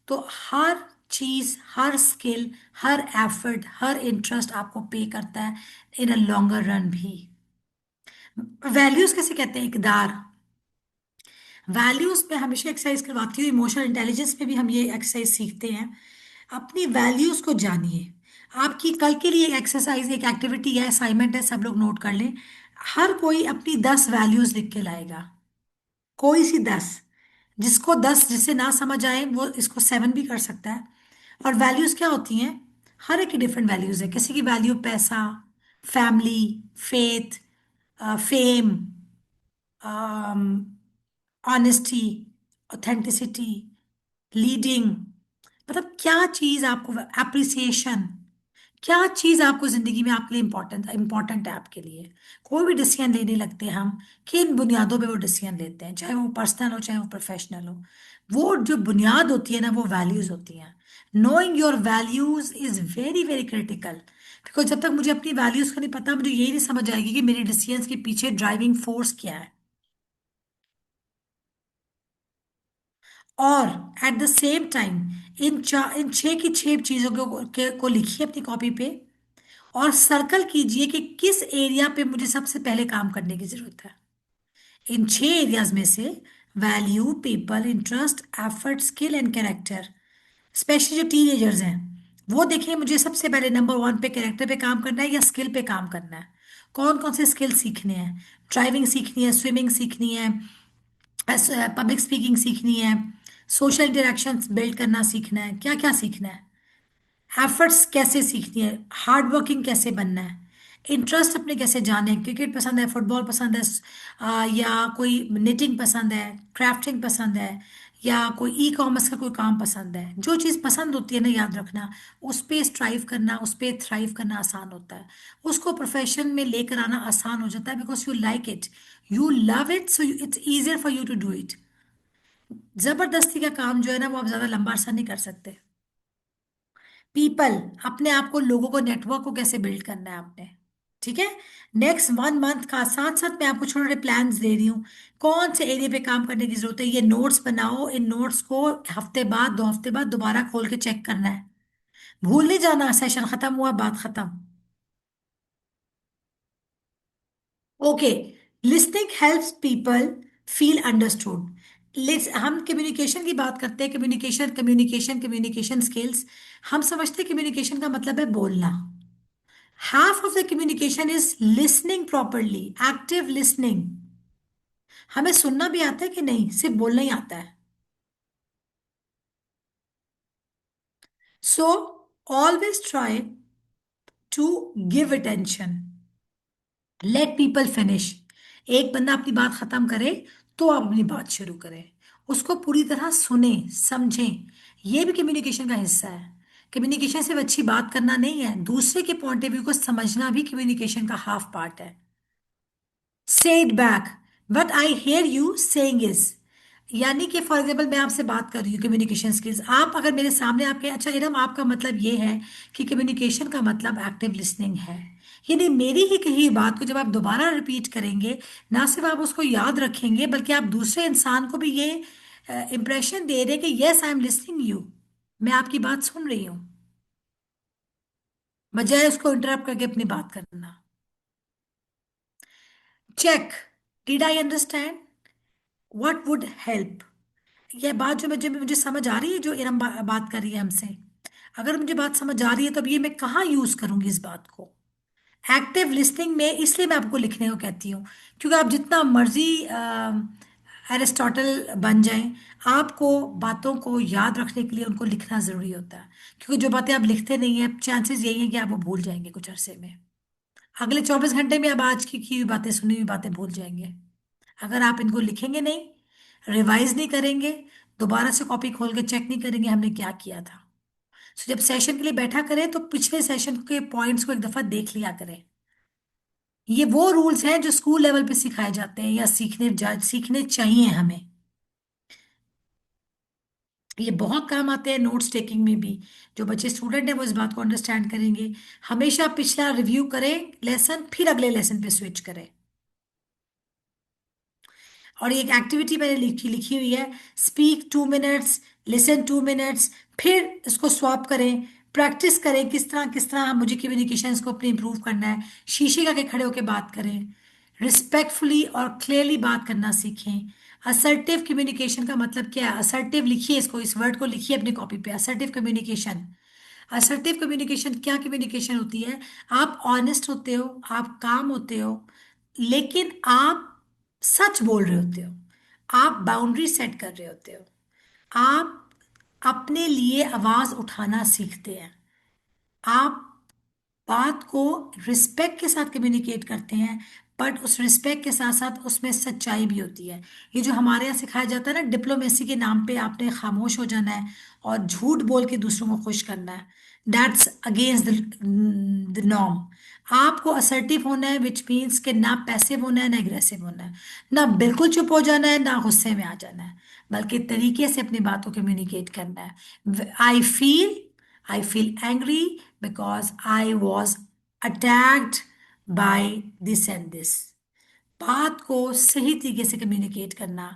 तो हर चीज, हर स्किल, हर एफर्ट, हर इंटरेस्ट आपको पे करता है इन अ लॉन्गर रन भी। वैल्यूज कैसे कहते हैं? इकदार। वैल्यूज में हमेशा एक्सरसाइज करवाती हूँ, इमोशनल इंटेलिजेंस में भी हम ये एक्सरसाइज सीखते हैं। अपनी वैल्यूज को जानिए। आपकी कल के लिए एक एक्सरसाइज, एक एक्टिविटी है, असाइनमेंट है, सब लोग नोट कर लें। हर कोई अपनी 10 वैल्यूज लिख के लाएगा, कोई सी 10। जिसको 10, जिसे ना समझ आए वो इसको 7 भी कर सकता है। और वैल्यूज क्या होती हैं? हर एक की डिफरेंट वैल्यूज है। किसी की वैल्यू पैसा, family, faith, fame, honesty, authenticity, leading. मतलब क्या चीज आपको, एप्रिसिएशन, क्या चीज आपको जिंदगी में आपके लिए इंपॉर्टेंट इंपॉर्टेंट है आपके लिए। कोई भी डिसीजन लेने लगते हैं हम, किन बुनियादों पे वो डिसीजन लेते हैं, चाहे वो पर्सनल हो चाहे वो प्रोफेशनल हो। वो जो बुनियाद होती है ना, वो वैल्यूज होती हैं। Knowing your values is very very critical. Because जब तक मुझे अपनी वैल्यूज का नहीं पता, मुझे यही नहीं समझ आएगी कि मेरे डिसीजंस के पीछे ड्राइविंग फोर्स क्या है। और at the same time in 6 की 6 चीजों को लिखिए अपनी कॉपी पे, और सर्कल कीजिए कि किस एरिया पे मुझे सबसे पहले काम करने की जरूरत है। इन 6 एरियाज में से value, people, interest, effort, skill and character. Specially जो टीनेजर्स हैं, वो देखिए मुझे सबसे पहले नंबर 1 पे कैरेक्टर पे काम करना है या स्किल पे काम करना है। कौन कौन से स्किल सीखने हैं? ड्राइविंग सीखनी है, स्विमिंग सीखनी है, पब्लिक स्पीकिंग सीखनी है, सोशल इंटरेक्शंस बिल्ड करना सीखना है, क्या क्या सीखना है। एफर्ट्स कैसे सीखनी है, हार्ड वर्किंग कैसे बनना है, इंटरेस्ट अपने कैसे जाने हैं, क्रिकेट पसंद है, फुटबॉल पसंद है, या कोई निटिंग पसंद है, क्राफ्टिंग पसंद है, या कोई ई कॉमर्स का कोई काम पसंद है। जो चीज़ पसंद होती है ना, याद रखना, उस पे स्ट्राइव करना, उस पे थ्राइव करना आसान होता है। उसको प्रोफेशन में लेकर आना आसान हो जाता है, because you like it, you love it, so it's easier for you to do it. जबरदस्ती का काम जो है ना, वो आप ज्यादा लंबा अरसा नहीं कर सकते। पीपल, अपने आप को, लोगों को, नेटवर्क को कैसे बिल्ड करना है आपने। ठीक है। नेक्स्ट 1 मंथ का साथ साथ मैं आपको छोटे छोटे प्लान्स दे रही हूँ, कौन से एरिया पे काम करने की जरूरत है। ये नोट्स बनाओ, इन नोट्स को हफ्ते बाद, 2 हफ्ते बाद दोबारा खोल के चेक करना है। भूल नहीं जाना, सेशन खत्म हुआ, बात खत्म। Okay. Listening helps people feel understood. हम कम्युनिकेशन की बात करते हैं, कम्युनिकेशन कम्युनिकेशन कम्युनिकेशन स्किल्स। हम समझते हैं कम्युनिकेशन का मतलब है बोलना। Half of the communication is listening properly, active listening। हमें सुनना भी आता है कि नहीं, सिर्फ बोलना ही आता है। So always try to give attention, let people finish। एक बंदा अपनी बात खत्म करे तो आप अपनी बात शुरू करें। उसको पूरी तरह सुने, समझें। ये भी कम्युनिकेशन का हिस्सा है। कम्युनिकेशन सिर्फ अच्छी बात करना नहीं है, दूसरे के पॉइंट ऑफ व्यू को समझना भी कम्युनिकेशन का हाफ पार्ट है। Say it back, what I hear you saying is. यानी कि फॉर एग्जाम्पल मैं आपसे बात कर रही हूँ, कम्युनिकेशन स्किल्स, आप अगर मेरे सामने आपके, अच्छा इरम आपका मतलब ये है कि कम्युनिकेशन का मतलब एक्टिव लिसनिंग है। यानी मेरी ही कही हुई बात को जब आप दोबारा रिपीट करेंगे, ना सिर्फ आप उसको याद रखेंगे बल्कि आप दूसरे इंसान को भी ये इंप्रेशन दे रहे हैं कि yes I am listening you, मैं आपकी बात सुन रही हूँ, बजाय उसको इंटरप्ट करके अपनी बात करना। Check, did I understand, what would help. यह बात जो मुझे समझ आ रही है, जो इरम बात कर रही है हमसे, अगर मुझे बात समझ आ रही है तो अब ये मैं कहाँ यूज करूंगी इस बात को। एक्टिव लिसनिंग में इसलिए मैं आपको लिखने को कहती हूँ, क्योंकि आप जितना मर्जी एरिस्टोटल बन जाएं, आपको बातों को याद रखने के लिए उनको लिखना जरूरी होता है। क्योंकि जो बातें आप लिखते नहीं है, चांसेस यही है कि आप वो भूल जाएंगे कुछ अरसे में। अगले 24 घंटे में आप आज की हुई बातें, सुनी हुई बातें भूल जाएंगे। अगर आप इनको लिखेंगे नहीं, रिवाइज नहीं करेंगे, दोबारा से कॉपी खोल के चेक नहीं करेंगे हमने क्या किया था। जब सेशन के लिए बैठा करें तो पिछले सेशन के पॉइंट्स को एक दफा देख लिया करें। ये वो रूल्स हैं जो स्कूल लेवल पे सिखाए जाते हैं या सीखने चाहिए हमें। ये बहुत काम आते हैं नोट्स टेकिंग में भी। जो बच्चे स्टूडेंट हैं वो इस बात को अंडरस्टैंड करेंगे। हमेशा पिछला रिव्यू करें लेसन, फिर अगले लेसन पे स्विच करें। और ये एक एक्टिविटी मैंने लिखी लिखी हुई है, स्पीक 2 मिनट्स, लिसन 2 मिनट्स, फिर इसको स्वैप करें। प्रैक्टिस करें किस तरह मुझे कम्युनिकेशन को अपने इंप्रूव करना है। शीशे के आगे खड़े होकर बात करें। रिस्पेक्टफुली और क्लियरली बात करना सीखें। असर्टिव कम्युनिकेशन का मतलब क्या है? असर्टिव लिखिए इसको, इस वर्ड को लिखिए अपनी कॉपी पे, असर्टिव कम्युनिकेशन। असर्टिव कम्युनिकेशन क्या कम्युनिकेशन होती है? आप ऑनेस्ट होते हो, आप काम होते हो, लेकिन आप सच बोल रहे होते हो। आप बाउंड्री सेट कर रहे होते हो। आप अपने लिए आवाज उठाना सीखते हैं। आप बात को रिस्पेक्ट के साथ कम्युनिकेट करते हैं, बट उस रिस्पेक्ट के साथ साथ उसमें सच्चाई भी होती है। ये जो हमारे यहाँ सिखाया जाता है ना, डिप्लोमेसी के नाम पे आपने खामोश हो जाना है और झूठ बोल के दूसरों को खुश करना है, दैट्स अगेंस्ट द नॉर्म। आपको असर्टिव होना है, विच मीन्स कि ना पैसिव होना है ना एग्रेसिव होना है, ना बिल्कुल चुप हो जाना है ना गुस्से में आ जाना है, बल्कि तरीके से अपनी बात को कम्युनिकेट करना है। I feel angry because I was attacked by this and this। बात को सही तरीके से कम्युनिकेट करना,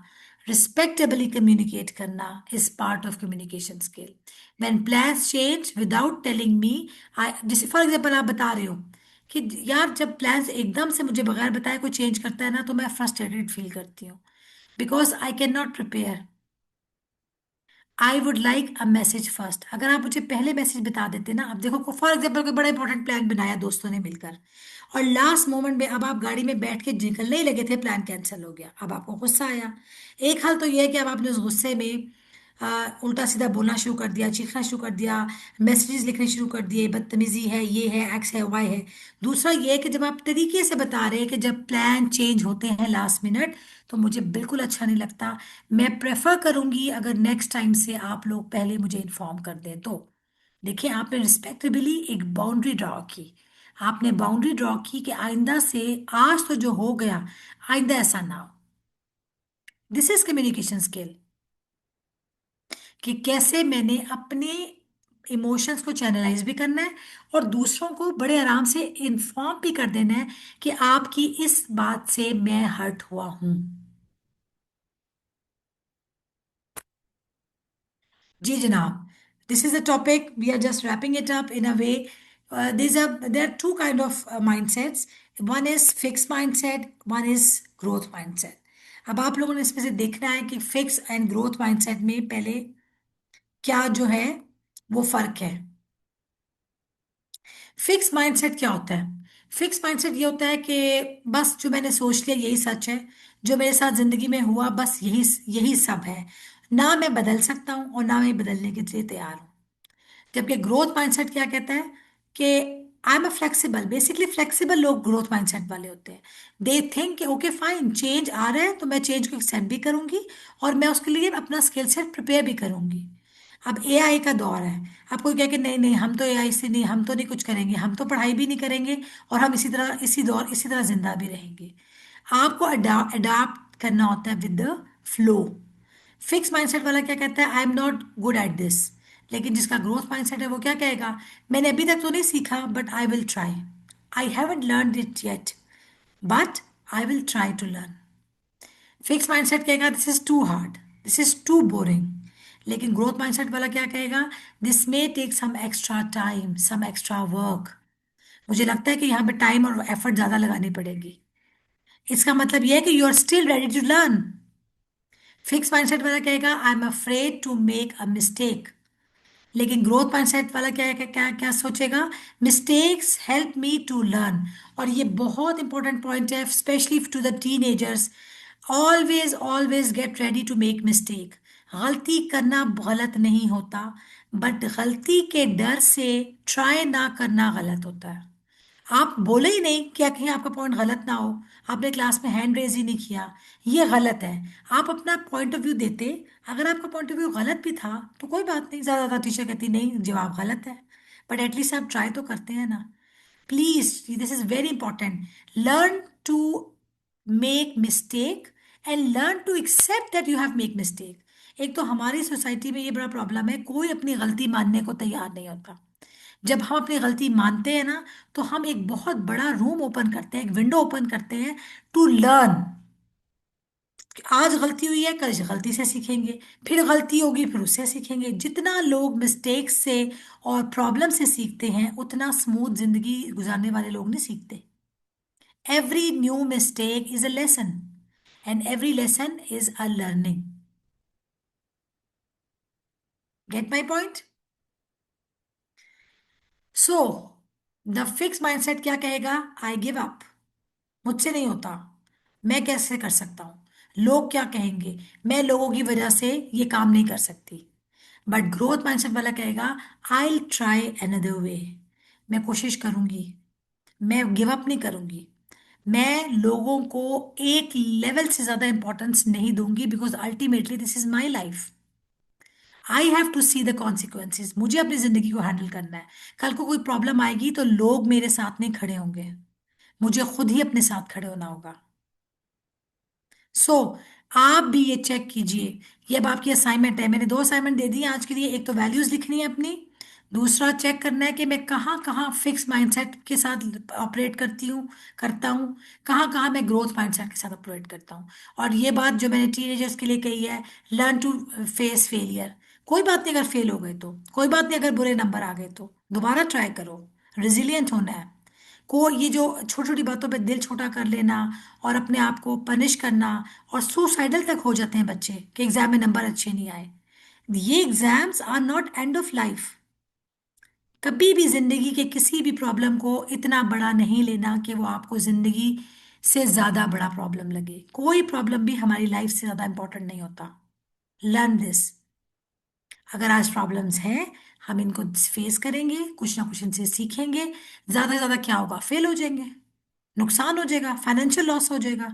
रिस्पेक्टेबली कम्युनिकेट करना is part of communication skill. When plans change without telling me, I जैसे फॉर एग्जांपल आप बता रहे हो कि यार जब प्लान्स एकदम से मुझे बगैर बताए कोई चेंज करता है ना, तो मैं फ्रस्ट्रेटेड फील करती हूँ, because I can not prepare. I would like a message first. अगर आप मुझे पहले मैसेज बता देते ना, अब देखो फॉर एग्जाम्पल कोई बड़ा इंपॉर्टेंट प्लान बनाया दोस्तों ने मिलकर, और लास्ट मोमेंट में अब आप गाड़ी में बैठ के निकलने ही लगे थे, प्लान कैंसिल हो गया, अब आपको गुस्सा आया। एक हाल तो यह है कि अब आपने उस गुस्से में उल्टा सीधा बोलना शुरू कर दिया, चीखना शुरू कर दिया, मैसेजेस लिखने शुरू कर दिए, बदतमीजी है, ये है, एक्स है, वाई है। दूसरा ये है कि जब आप तरीके से बता रहे हैं कि जब प्लान चेंज होते हैं लास्ट मिनट, तो मुझे बिल्कुल अच्छा नहीं लगता। मैं प्रेफर करूंगी अगर नेक्स्ट टाइम से आप लोग पहले मुझे इन्फॉर्म कर दें तो। देखिए, आपने रिस्पेक्टेबली एक बाउंड्री ड्रॉ की। आपने बाउंड्री ड्रॉ की कि आइंदा से, आज तो जो हो गया, आइंदा ऐसा ना हो। दिस इज कम्युनिकेशन स्किल, कि कैसे मैंने अपने इमोशंस को चैनलाइज भी करना है और दूसरों को बड़े आराम से इन्फॉर्म भी कर देना है कि आपकी इस बात से मैं हर्ट हुआ हूं। जी जनाब, this is a topic, we are just wrapping it up in a way. There are two kind of mindsets. One is fix mindset, one is growth mindset. अब आप लोगों ने इसमें से देखना है कि फिक्स एंड ग्रोथ माइंडसेट में पहले क्या जो है वो फर्क है। फिक्स माइंडसेट क्या होता है? फिक्स माइंडसेट ये होता है कि बस जो मैंने सोच लिया यही सच है, जो मेरे साथ जिंदगी में हुआ बस यही यही सब है, ना मैं बदल सकता हूँ और ना मैं बदलने के लिए तैयार हूँ। जबकि ग्रोथ माइंडसेट क्या कहता है कि I am a flexible, basically flexible लोग ग्रोथ माइंडसेट वाले होते हैं। दे थिंक कि ओके फाइन, चेंज आ रहा है तो मैं चेंज को एक्सेप्ट भी करूंगी और मैं उसके लिए अपना स्किल सेट प्रिपेयर भी करूंगी। अब एआई का दौर है, आप कोई कहे कि नहीं नहीं हम तो एआई से नहीं, हम तो नहीं कुछ करेंगे, हम तो पढ़ाई भी नहीं करेंगे और हम इसी तरह जिंदा भी रहेंगे। आपको अडाप्ट करना होता है with the flow. Fix mindset वाला क्या कहता है? आई am not good at this. लेकिन जिसका ग्रोथ माइंडसेट है वो क्या कहेगा? मैंने अभी तक तो नहीं सीखा but I will try. I haven't learn it yet but I will try to learn. Fix mindset कहेगा this is too hard, this is too boring. लेकिन ग्रोथ माइंडसेट वाला क्या कहेगा? This may take some extra time, some extra work. मुझे लगता है कि यहाँ पे टाइम और एफर्ट ज्यादा लगानी पड़ेगी। इसका मतलब यह है कि you are still ready to learn. Fix mindset वाला कहेगा I am afraid to make a mistake. लेकिन ग्रोथ माइंडसेट वाला क्या क्या क्या क्या सोचेगा? Mistakes help me to learn. और ये बहुत इंपॉर्टेंट पॉइंट है, specially to the teenagers. Always always get ready to make mistake. गलती करना गलत नहीं होता, बट गलती के डर से ट्राई ना करना गलत होता है। आप बोले ही नहीं, क्या कहीं आपका पॉइंट गलत ना हो, आपने क्लास में हैंड रेज ही नहीं किया, ये गलत है। आप अपना पॉइंट ऑफ व्यू देते, अगर आपका पॉइंट ऑफ व्यू गलत भी था तो कोई बात नहीं, ज़्यादा टीचर कहती नहीं जवाब गलत है, बट एटलीस्ट आप ट्राई तो करते हैं ना। Please, this is very important, learn to make mistake and learn to accept that you have make mistake. एक तो हमारी सोसाइटी में ये बड़ा प्रॉब्लम है, कोई अपनी गलती मानने को तैयार नहीं होता। जब हम अपनी गलती मानते हैं ना, तो हम एक बहुत बड़ा रूम ओपन करते हैं, एक विंडो ओपन करते हैं टू लर्न। आज गलती हुई है, कल गलती से सीखेंगे, फिर गलती होगी, फिर उससे सीखेंगे। जितना लोग मिस्टेक से और प्रॉब्लम से सीखते हैं, उतना स्मूथ जिंदगी गुजारने वाले लोग नहीं सीखते। Every new mistake is a lesson and every lesson is a learning. Get my point? So the fix mindset क्या कहेगा? आई गिव अप, मुझसे नहीं होता, मैं कैसे कर सकता हूं, लोग क्या कहेंगे, मैं लोगों की वजह से ये काम नहीं कर सकती। बट ग्रोथ माइंडसेट वाला कहेगा आई ट्राई अनदर वे, मैं कोशिश करूंगी, मैं गिव अप नहीं करूंगी, मैं लोगों को एक लेवल से ज्यादा इंपॉर्टेंस नहीं दूंगी, because ultimately this is my life. I have to see the consequences, मुझे अपनी जिंदगी को हैंडल करना है। कल को कोई प्रॉब्लम आएगी तो लोग मेरे साथ नहीं खड़े होंगे, मुझे खुद ही अपने साथ खड़े होना होगा। सो आप भी ये चेक कीजिए, ये अब आपकी असाइनमेंट है। मैंने दो असाइनमेंट दे दी आज के लिए। एक तो वैल्यूज लिखनी है अपनी, दूसरा चेक करना है कि मैं कहाँ कहाँ फिक्स माइंडसेट के साथ ऑपरेट करता हूँ, कहाँ कहाँ मैं ग्रोथ माइंडसेट के साथ ऑपरेट करता हूँ। और ये बात जो मैंने टीनेजर्स के लिए कही है, लर्न टू फेस फेलियर। कोई बात नहीं अगर फेल हो गए तो, कोई बात नहीं अगर बुरे नंबर आ गए तो, दोबारा ट्राई करो, रिजिलियंट होना है। को ये जो छोटी छोटी बातों पे दिल छोटा कर लेना और अपने आप को पनिश करना, और सुसाइडल तक हो जाते हैं बच्चे कि एग्जाम में नंबर अच्छे नहीं आए। ये exams are not end of life. कभी भी जिंदगी के किसी भी प्रॉब्लम को इतना बड़ा नहीं लेना कि वो आपको जिंदगी से ज्यादा बड़ा प्रॉब्लम लगे। कोई प्रॉब्लम भी हमारी लाइफ से ज्यादा इंपॉर्टेंट नहीं होता। Learn this. अगर आज प्रॉब्लम्स हैं, हम इनको फेस करेंगे, कुछ ना कुछ इनसे सीखेंगे। ज्यादा से ज्यादा क्या होगा? फेल हो जाएंगे, नुकसान हो जाएगा, फाइनेंशियल लॉस हो जाएगा,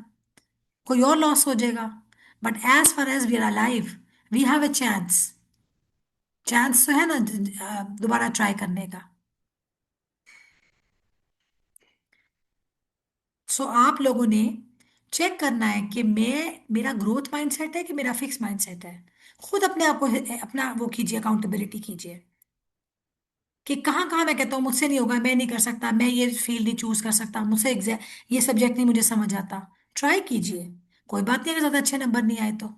कोई और लॉस हो जाएगा। But as far as we are alive, we have a chance. Chance तो है ना दोबारा ट्राई करने का। सो आप लोगों ने चेक करना है कि मेरा ग्रोथ माइंडसेट है कि मेरा फिक्स माइंडसेट है। खुद अपने आप को अपना वो कीजिए, अकाउंटेबिलिटी कीजिए कि कहाँ कहाँ मैं कहता हूँ मुझसे नहीं होगा, मैं नहीं कर सकता, मैं ये फील्ड नहीं चूज कर सकता, मुझसे ये सब्जेक्ट नहीं मुझे समझ आता। ट्राई कीजिए, कोई बात नहीं अगर ज्यादा अच्छे नंबर नहीं आए तो।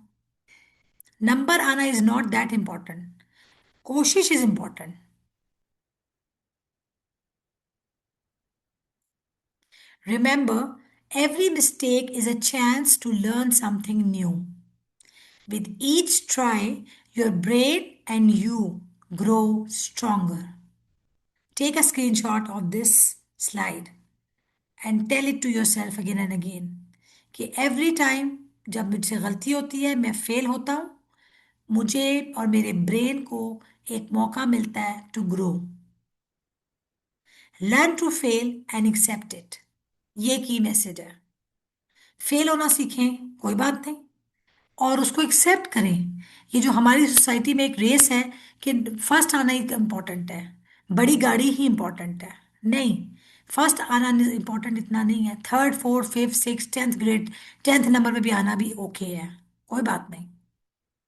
नंबर आना इज नॉट दैट इंपॉर्टेंट, कोशिश is important. Remember, every mistake is a chance to learn something new. With each try, your brain and you grow stronger. Take a screenshot of this slide and tell it to yourself again and again कि every time जब मुझसे गलती होती है, मैं फेल होता हूँ, मुझे और मेरे ब्रेन को एक मौका मिलता है to grow. Learn to fail and accept it, ये की मैसेज है। फेल होना सीखें, कोई बात नहीं, और उसको एक्सेप्ट करें। ये जो हमारी सोसाइटी में एक रेस है कि फर्स्ट आना ही इम्पोर्टेंट है, बड़ी गाड़ी ही इम्पोर्टेंट है, नहीं। फर्स्ट आना इम्पोर्टेंट इतना नहीं है, third fourth fifth six tenth grade, tenth number पे भी आना भी ओके है, कोई बात नहीं,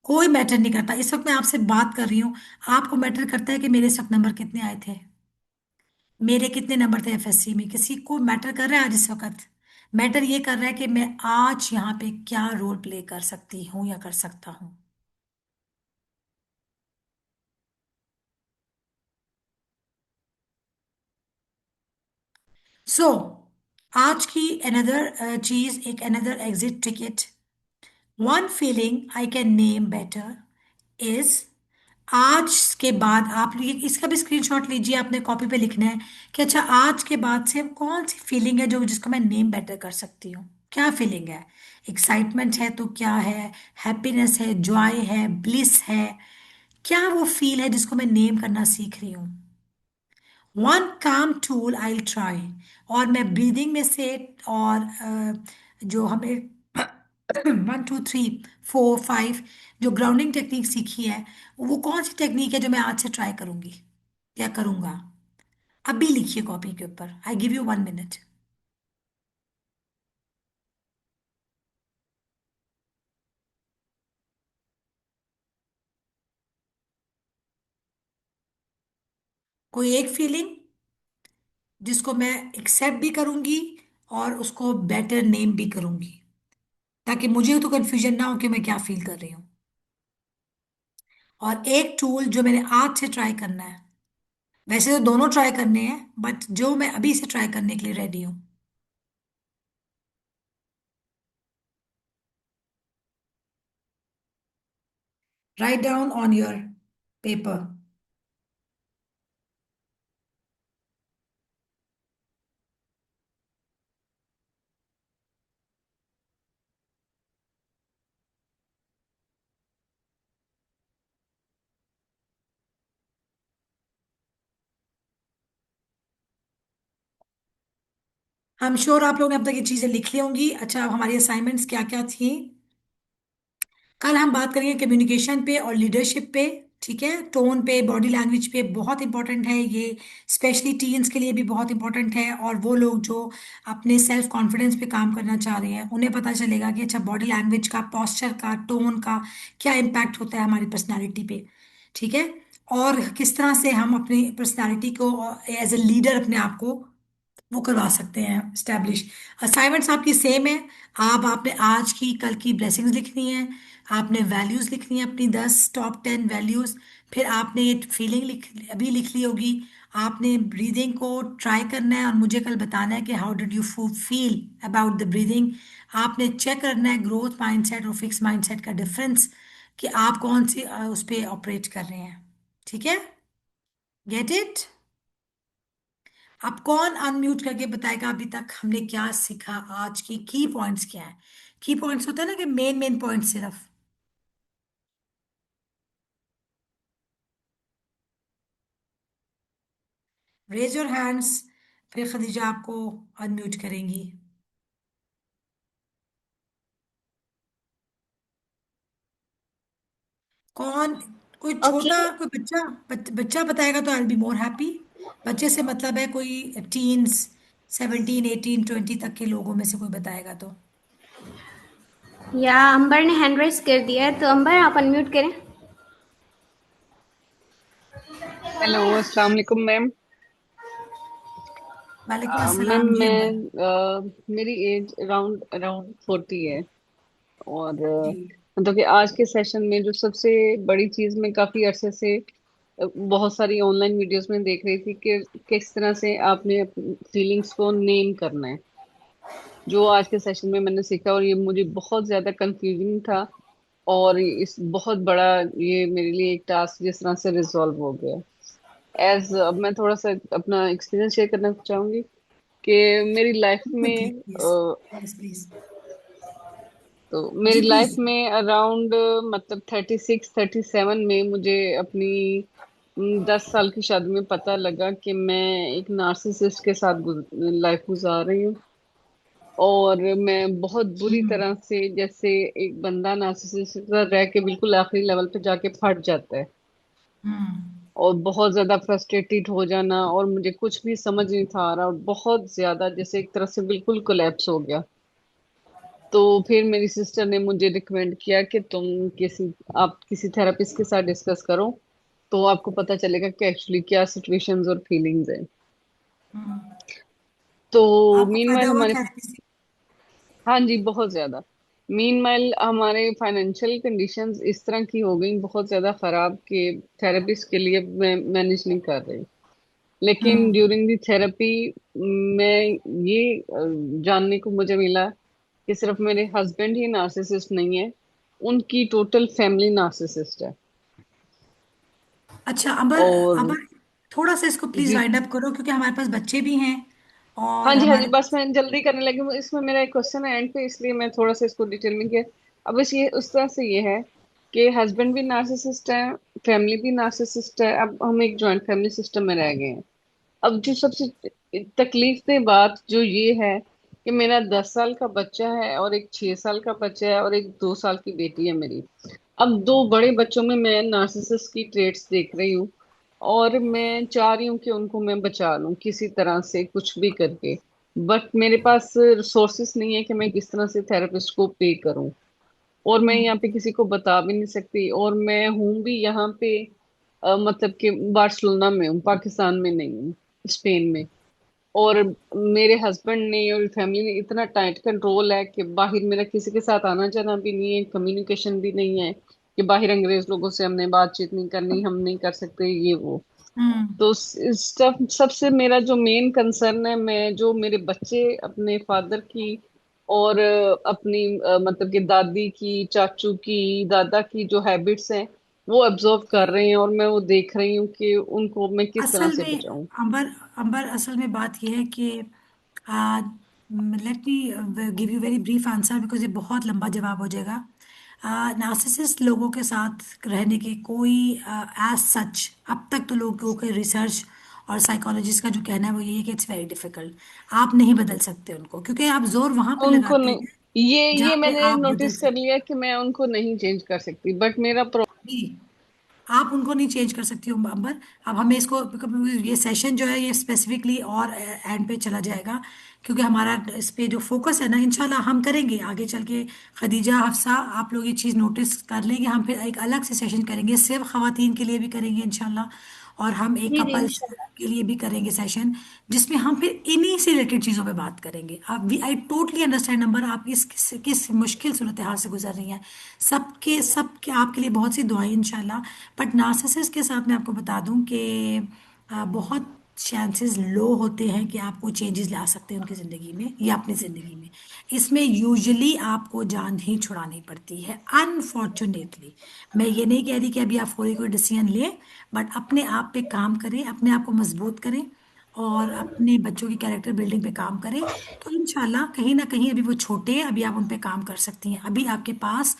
कोई मैटर नहीं करता। इस वक्त मैं आपसे बात कर रही हूँ, आपको मैटर करता है कि मेरे इस वक्त नंबर कितने आए थे, मेरे कितने नंबर थे एफएससी में? किसी को मैटर कर रहा है आज इस वक्त? मैटर ये कर रहा है कि मैं आज यहाँ पे क्या रोल प्ले कर सकती हूँ या कर सकता हूँ। सो आज की अनदर चीज, एक another exit ticket. One feeling I can name better is, आज के बाद आप इसका भी स्क्रीनशॉट लीजिए, आपने कॉपी पे लिखना है कि अच्छा आज के बाद से कौन सी फीलिंग है जो जिसको मैं नेम बेटर कर सकती हूँ। क्या फीलिंग है? एक्साइटमेंट है तो क्या है? हैप्पीनेस है, जॉय है, ब्लिस है? क्या वो फील है जिसको मैं नेम करना सीख रही हूँ? वन काम टूल आई ट्राई, और मैं ब्रीदिंग में से और जो हमें 1 2 3 4 5 जो ग्राउंडिंग टेक्निक सीखी है, वो कौन सी टेक्निक है जो मैं आज से ट्राई करूंगी या करूंगा? अभी लिखिए कॉपी के ऊपर, आई गिव यू 1 मिनट। कोई एक फीलिंग जिसको मैं एक्सेप्ट भी करूंगी और उसको बेटर नेम भी करूंगी, ताकि मुझे तो कंफ्यूजन ना हो कि मैं क्या फील कर रही हूँ। और एक टूल जो मैंने आज से ट्राई करना है, वैसे तो दोनों ट्राई करने हैं, बट जो मैं अभी से ट्राई करने के लिए रेडी हूँ। Write down on your paper. हम श्योर आप लोगों ने अब तक ये चीजें लिख ली होंगी। अच्छा, अब हमारी असाइनमेंट्स क्या क्या थी? कल हम बात करेंगे कम्युनिकेशन पे और लीडरशिप पे, ठीक है, टोन पे, बॉडी लैंग्वेज पे, बहुत इंपॉर्टेंट है ये, स्पेशली टीन्स के लिए भी बहुत इंपॉर्टेंट है। और वो लोग जो अपने सेल्फ कॉन्फिडेंस पे काम करना चाह रहे हैं, उन्हें पता चलेगा कि अच्छा बॉडी लैंग्वेज का, पोस्चर का, टोन का क्या इम्पैक्ट होता है हमारी पर्सनैलिटी पे, ठीक है। और किस तरह से हम अपनी पर्सनैलिटी को एज ए लीडर अपने आप को वो करवा सकते हैं स्टैब्लिश। असाइनमेंट्स आपकी सेम है। आपने आज की, कल की ब्लेसिंग्स लिखनी है, आपने वैल्यूज लिखनी है अपनी 10 टॉप 10 वैल्यूज। फिर आपने ये फीलिंग अभी लिख ली होगी। आपने ब्रीदिंग को ट्राई करना है और मुझे कल बताना है कि how did you feel about the breathing. आपने चेक करना है ग्रोथ माइंडसेट और फिक्स माइंडसेट का डिफरेंस, कि आप कौन सी उस पर ऑपरेट कर रहे हैं, ठीक है। Get it? अब कौन अनम्यूट करके बताएगा अभी तक हमने क्या सीखा, आज की पॉइंट्स क्या है? की पॉइंट्स होता है ना कि मेन मेन पॉइंट्स सिर्फ। रेज योर हैंड्स, फिर खदीजा आपको अनम्यूट करेंगी। कौन? कोई ओके। छोटा, कोई बच्चा, बच्चा बताएगा तो आई बी मोर हैप्पी। बच्चे से मतलब है कोई टीन्स, 17 18 20 तक के लोगों में से कोई बताएगा तो। या अंबर ने हैंड रेस कर दिया है, तो अंबर आप अनम्यूट करें। हेलो, अस्सलाम वालेकुम मैम। वालेकुम मैम अस्सलाम जी अंबर। मेरी एज अराउंड अराउंड 40 है। और जी। मतलब कि आज के सेशन में जो सबसे बड़ी चीज मैं काफी अरसे से बहुत सारी ऑनलाइन वीडियोस में देख रही थी कि किस तरह से आपने फीलिंग्स को नेम करना है, जो आज के सेशन में मैंने सीखा, और ये मुझे बहुत ज्यादा कंफ्यूजिंग था। और इस बहुत बड़ा ये मेरे लिए एक टास्क जिस तरह से रिजॉल्व हो गया। अब मैं थोड़ा सा अपना एक्सपीरियंस शेयर करना चाहूंगी कि मेरी लाइफ क्विकली में प्लीज। Yes please. तो जी मेरी लाइफ प्लीज। में अराउंड मतलब 36 37 में मुझे अपनी 10 साल की शादी में पता लगा कि मैं एक नार्सिसिस्ट के साथ लाइफ गुजार रही हूँ। और मैं बहुत बुरी हम्म। तरह से, जैसे एक बंदा नार्सिसिस्ट के साथ रह के बिल्कुल आखिरी लेवल पे जाके फट जाता है, हम्म। और बहुत ज्यादा फ्रस्ट्रेटेड हो जाना, और मुझे कुछ भी समझ नहीं था आ रहा, और बहुत ज्यादा जैसे एक तरह से बिल्कुल कोलैप्स हो गया। तो फिर मेरी सिस्टर ने मुझे रिकमेंड किया कि आप किसी थेरेपिस्ट के साथ डिस्कस करो, तो आपको पता चलेगा कि एक्चुअली क्या सिचुएशंस और फीलिंग्स हैं। हम्म। तो आपको फायदा मीनवाइल हुआ हमारे, थेरेपी से? हाँ जी, बहुत ज्यादा। मीनवाइल हमारे फाइनेंशियल कंडीशंस इस तरह की हो गई बहुत ज्यादा खराब कि थेरेपिस्ट के लिए मैं मैनेज नहीं कर रही। लेकिन हम्म। ड्यूरिंग दी थेरेपी मैं ये जानने को मुझे मिला कि सिर्फ मेरे हस्बैंड ही नार्सिसिस्ट नहीं है, उनकी टोटल फैमिली नार्सिसिस्ट है। अच्छा अमर, और अमर थोड़ा सा इसको प्लीज जी, वाइंड अप करो, क्योंकि हमारे पास बच्चे भी हैं हाँ और जी, हाँ जी, हमारे बस पास। मैं जल्दी करने लगी हूँ। इसमें मेरा एक क्वेश्चन है एंड पे, इसलिए मैं थोड़ा सा इसको डिटेल में किया। अब बस ये उस तरह से ये है कि हस्बैंड भी नार्सिसिस्ट है, फैमिली भी नार्सिसिस्ट है, अब हम एक जॉइंट फैमिली सिस्टम में रह गए हैं। अब जो सबसे तकलीफ दे बात जो ये है कि मेरा 10 साल का बच्चा है, और एक 6 साल का बच्चा है, और एक 2 साल की बेटी है मेरी। अब दो बड़े बच्चों में मैं नार्सिसिस्ट की ट्रेट्स देख रही हूँ। और मैं चाह रही हूँ कि उनको मैं बचा लूं किसी तरह से, कुछ भी करके। बट मेरे पास रिसोर्सेस नहीं है कि मैं किस तरह से थेरेपिस्ट को पे करूं। और मैं यहाँ पे किसी को बता भी नहीं सकती। और मैं हूँ भी यहाँ पे मतलब कि बार्सिलोना में हूँ, पाकिस्तान में नहीं हूँ, स्पेन में। और मेरे हस्बैंड ने और फैमिली ने इतना टाइट कंट्रोल है कि बाहर मेरा किसी के साथ आना जाना भी नहीं है, कम्युनिकेशन भी नहीं है, कि बाहर अंग्रेज लोगों से हमने बातचीत नहीं करनी, हम नहीं कर सकते ये वो। हम्म। तो सबसे मेरा जो मेन कंसर्न है, मैं जो मेरे बच्चे अपने फादर की और अपनी मतलब कि दादी की, चाचू की, दादा की जो हैबिट्स हैं वो ऑब्जर्व कर रहे हैं, और मैं वो देख रही हूँ कि उनको मैं किस तरह असल से में बचाऊं। अंबर अंबर असल में बात यह है कि let me give you very brief answer because ये बहुत लंबा जवाब हो जाएगा। नार्सिसिस्ट लोगों के साथ रहने की कोई एज सच अब तक तो लोगों के रिसर्च और साइकोलॉजिस्ट का जो कहना है वो यही है कि इट्स वेरी डिफिकल्ट। आप नहीं बदल सकते उनको क्योंकि आप जोर वहां पे उनको लगाते नहीं, हैं ये जहाँ पे मैंने आप बदल नोटिस कर सकते लिया कि मैं उनको नहीं चेंज कर सकती। बट मेरा हैं। आप उनको नहीं चेंज कर सकती हो अंबर। अब हमें इसको ये सेशन जो है ये स्पेसिफिकली और एंड पे चला जाएगा क्योंकि हमारा इस पे जो फोकस है ना इंशाल्लाह हम करेंगे आगे चल के। खदीजा हफ्सा आप लोग ये चीज़ नोटिस कर लेंगे हम फिर एक अलग से सेशन करेंगे सिर्फ खवातीन के लिए भी करेंगे इंशाल्लाह। और हम एक जी जी कपल्स इंशाल्लाह। के लिए भी करेंगे सेशन जिसमें हम फिर इन्हीं से रिलेटेड चीज़ों पे बात करेंगे। आप we I totally understand number आप किस मुश्किल सूरत हाल से गुजर रही हैं। सबके आपके लिए बहुत सी दुआएं इंशाल्लाह। बट नार्सिसिस्ट के साथ मैं आपको बता दूं कि बहुत चांसेस लो होते हैं कि आप कोई चेंजेस ला सकते हैं उनकी ज़िंदगी में या अपनी ज़िंदगी में। इसमें यूजुअली आपको जान ही छुड़ानी पड़ती है अनफॉर्चुनेटली। मैं ये नहीं कह रही कि अभी आप फौरी कोई डिसीजन लें बट अपने आप पे काम करें अपने आप को मजबूत करें और अपने बच्चों की कैरेक्टर बिल्डिंग पे काम करें। तो इंशाल्लाह कहीं ना कहीं अभी वो छोटे हैं अभी आप उन पे काम कर सकती हैं अभी आपके पास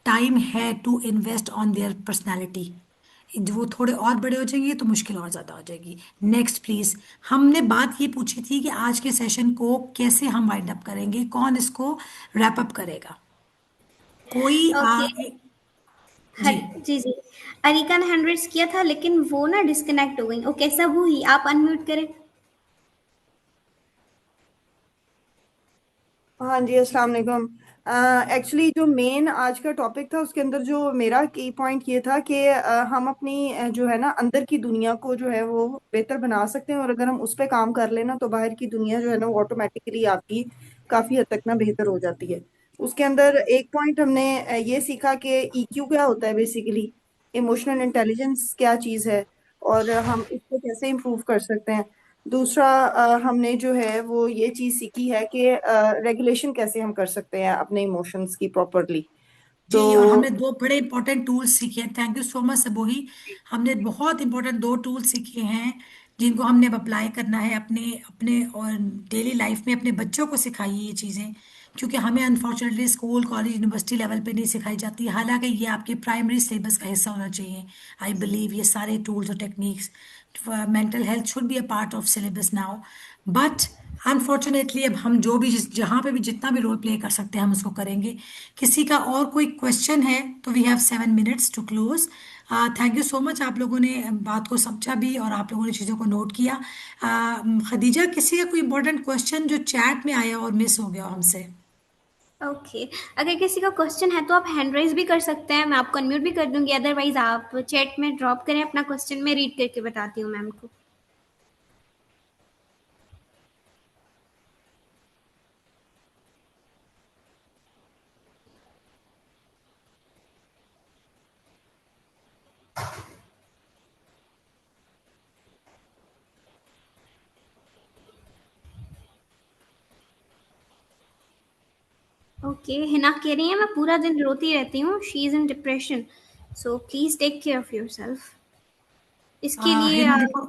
टाइम है to invest on their personality. वो थोड़े और बड़े हो जाएंगे तो मुश्किल और ज़्यादा हो जाएगी। Next please. हमने बात ये पूछी थी कि आज के सेशन को कैसे हम वाइंड अप करेंगे कौन इसको रैप अप करेगा। कोई ओके। जी। जी जी। अरिका ने 100 किया था लेकिन वो ना डिस्कनेक्ट हो गई। ओके सब हुई, आप अनम्यूट करें। हाँ जी, अस्सलाम वालेकुम। एक्चुअली जो मेन आज का टॉपिक था उसके अंदर जो मेरा की पॉइंट ये था कि हम अपनी जो है ना अंदर की दुनिया को जो है वो बेहतर बना सकते हैं, और अगर हम उस पर काम कर लेना तो बाहर की दुनिया जो है ना वो ऑटोमेटिकली आपकी काफ़ी हद तक ना बेहतर हो जाती है। उसके अंदर एक पॉइंट हमने ये सीखा कि ईक्यू क्या होता है, बेसिकली इमोशनल इंटेलिजेंस क्या चीज़ है और हम इसको कैसे इम्प्रूव कर सकते हैं। दूसरा हमने जो है वो ये चीज सीखी है कि रेगुलेशन कैसे हम कर सकते हैं अपने इमोशंस की प्रॉपरली। तो जी और हमने दो बड़े इंपॉर्टेंट टूल्स सीखे हैं थैंक यू सो मच सबोही। हमने बहुत इंपॉर्टेंट दो टूल्स सीखे हैं जिनको हमने अब अप्लाई करना है अपने अपने और डेली लाइफ में अपने बच्चों को सिखाइए ये चीज़ें क्योंकि हमें unfortunately school college university level पे नहीं सिखाई जाती हालांकि ये आपके प्राइमरी सिलेबस का हिस्सा होना चाहिए। आई बिलीव ये सारे टूल्स और techniques mental health should be a part of syllabus now. But unfortunately अब हम जो भी जहाँ पे भी जितना भी रोल प्ले कर सकते हैं हम उसको करेंगे। किसी का और कोई क्वेश्चन है तो we have 7 minutes to close. Thank you so much आप लोगों ने बात को समझा भी और आप लोगों ने चीज़ों को नोट किया। खदीजा किसी का कोई इंपॉर्टेंट क्वेश्चन जो चैट में आया और मिस हो गया हो हमसे। ओके। अगर किसी का क्वेश्चन है तो आप हैंड राइज भी कर सकते हैं, मैं आपको अनम्यूट भी कर दूंगी। अदरवाइज आप चैट में ड्रॉप करें अपना क्वेश्चन, मैं रीड करके बताती हूँ मैम को। ओके। हिना कह रही है मैं पूरा दिन रोती रहती हूँ, she is in depression, so please take care of yourself. इसके लिए हिना देखो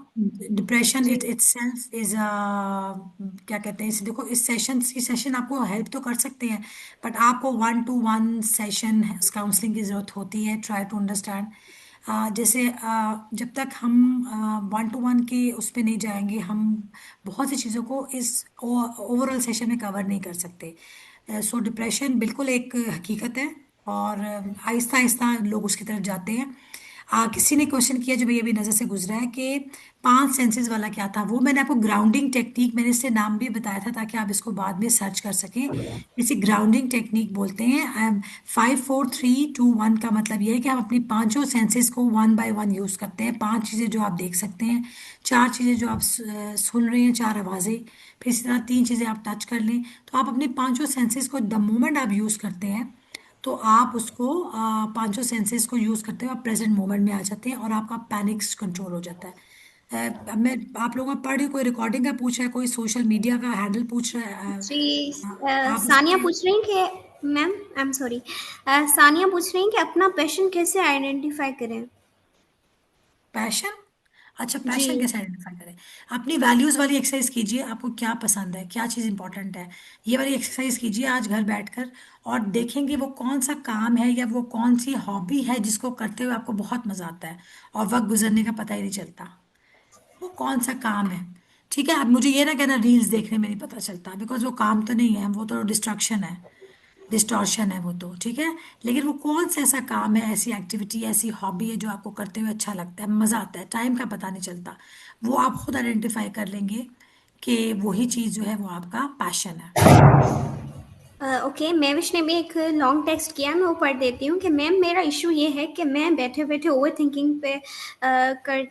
डिप्रेशन जी। इट इटसेल्फ इज क्या कहते हैं इसे देखो इस सेशन आपको हेल्प तो कर सकते हैं बट आपको 1 to 1 सेशन काउंसलिंग की ज़रूरत होती है ट्राई टू अंडरस्टैंड। जैसे जब तक हम 1 to 1 के उस पर नहीं जाएंगे हम बहुत सी चीज़ों को इस ओवरऑल सेशन में कवर नहीं कर सकते। सो डिप्रेशन बिल्कुल एक हकीकत है और आहिस्ता आहिस्ता लोग उसकी तरफ जाते हैं। किसी ने क्वेश्चन किया जो भैया अभी नजर से गुजरा है कि 5 सेंसेस वाला क्या था, वो मैंने आपको ग्राउंडिंग टेक्निक, मैंने इससे नाम भी बताया था ताकि आप इसको बाद में सर्च कर सकें। इसे ग्राउंडिंग टेक्निक बोलते हैं। 5 4 3 2 1 का मतलब ये है कि हम अपनी पांचों सेंसेस को वन बाय वन यूज करते हैं। 5 चीजें जो आप देख सकते हैं, 4 चीजें जो आप सुन रहे हैं, 4 आवाजें, फिर इसी तरह 3 चीजें आप टच कर लें। तो आप अपने पांचों सेंसेस को द मोमेंट आप यूज करते हैं तो आप उसको पांचों सेंसेस को यूज करते हो, आप प्रेजेंट मोमेंट में आ जाते हैं और आपका पैनिक कंट्रोल हो जाता है। अब मैं आप लोगों को पढ़ रही हूँ, कोई रिकॉर्डिंग का पूछ रहा है, कोई सोशल मीडिया का हैंडल पूछ रहा है। जी, आप सानिया उसमें पूछ रही हैं कि ma'am, I am sorry, Sania पूछ रही हैं कि अपना पैशन कैसे आइडेंटिफाई करें। पैशन, अच्छा जी। पैशन कैसे आइडेंटिफाई करें? अपनी वैल्यूज वाली एक्सरसाइज कीजिए, आपको क्या पसंद है, क्या चीज़ इंपॉर्टेंट है, ये वाली एक्सरसाइज कीजिए आज घर बैठकर। और देखेंगे वो कौन सा काम है या वो कौन सी हॉबी है जिसको करते हुए आपको बहुत मजा आता है और वक्त गुजरने का पता ही नहीं चलता। वो कौन सा काम है? ठीक है, अब मुझे ये ना कहना रील्स देखने में नहीं पता चलता, बिकॉज वो काम तो नहीं है, वो तो डिस्ट्रक्शन है, डिस्टॉर्शन है वो तो, ठीक है। लेकिन वो कौन सा ऐसा काम है, ऐसी एक्टिविटी, ऐसी हॉबी है जो आपको करते हुए अच्छा लगता है, मज़ा आता है, टाइम का पता नहीं चलता, वो आप खुद आइडेंटिफाई कर लेंगे कि वही चीज़ जो है वो आपका पैशन है। ओके, मैविश ने भी एक लॉन्ग टेक्स्ट किया, मैं वो पढ़ देती हूँ कि मैम मेरा इशू ये है कि मैं बैठे बैठे ओवर थिंकिंग पे कर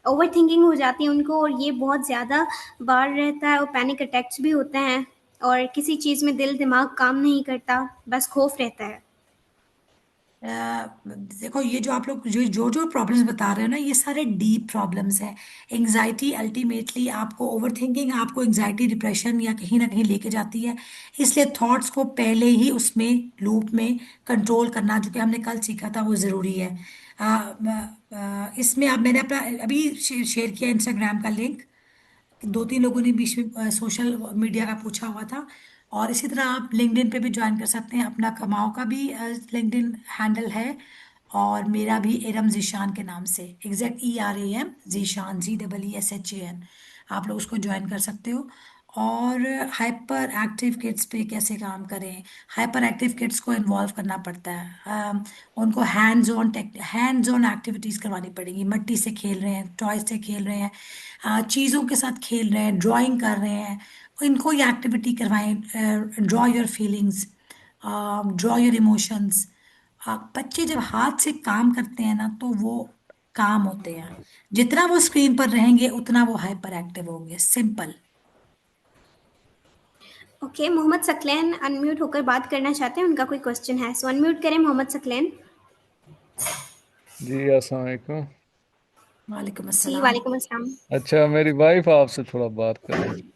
ओवर थिंकिंग हो जाती है उनको, और ये बहुत ज़्यादा बार रहता है और पैनिक अटैक्स भी होते हैं, और किसी चीज़ में दिल दिमाग काम नहीं करता, बस खौफ रहता है। देखो ये जो आप लोग जो जो जो प्रॉब्लम्स बता रहे हो ना, ये सारे डीप प्रॉब्लम्स हैं। एंजाइटी अल्टीमेटली आपको, ओवर थिंकिंग आपको एंजाइटी डिप्रेशन या कहीं ना कहीं लेके जाती है। इसलिए थॉट्स को पहले ही उसमें लूप में कंट्रोल करना, जो कि हमने कल सीखा था, वो ज़रूरी है। इसमें अब मैंने अपना अभी शेयर किया इंस्टाग्राम का लिंक, 2 3 लोगों ने बीच में सोशल मीडिया का पूछा हुआ था। और इसी तरह आप लिंक्डइन पे भी ज्वाइन कर सकते हैं, अपना कमाओ का भी लिंक्डइन हैंडल है, और मेरा भी एरम जीशान के नाम से, ERAM जीशान, GEESHAN, आप लोग उसको ज्वाइन कर सकते हो। और हाइपर एक्टिव किड्स पे कैसे काम करें, हाइपर एक्टिव किड्स को इन्वॉल्व करना पड़ता है। उनको हैंड्स ऑन एक्टिविटीज़ करवानी पड़ेगी, मिट्टी से खेल रहे हैं, टॉय से खेल रहे हैं, चीज़ों के साथ खेल रहे हैं, ड्राइंग कर रहे हैं, इनको ये एक्टिविटी करवाएं। Draw your feelings, draw your emotions. बच्चे जब हाथ से काम करते हैं ना तो वो काम होते हैं, जितना वो स्क्रीन पर रहेंगे उतना वो हाइपर एक्टिव होंगे, simple. Okay, Mohammad Saqlain unmute होकर बात करना चाहते हैं, उनका कोई क्वेश्चन है, सो अनम्यूट करें मोहम्मद सकलैन। जी अस्सलाम वालेकुम। वालेकुम जी, अस्सलाम। वालेकुम अस्सलाम। अच्छा, मेरी वाइफ आपसे थोड़ा बात करनी है।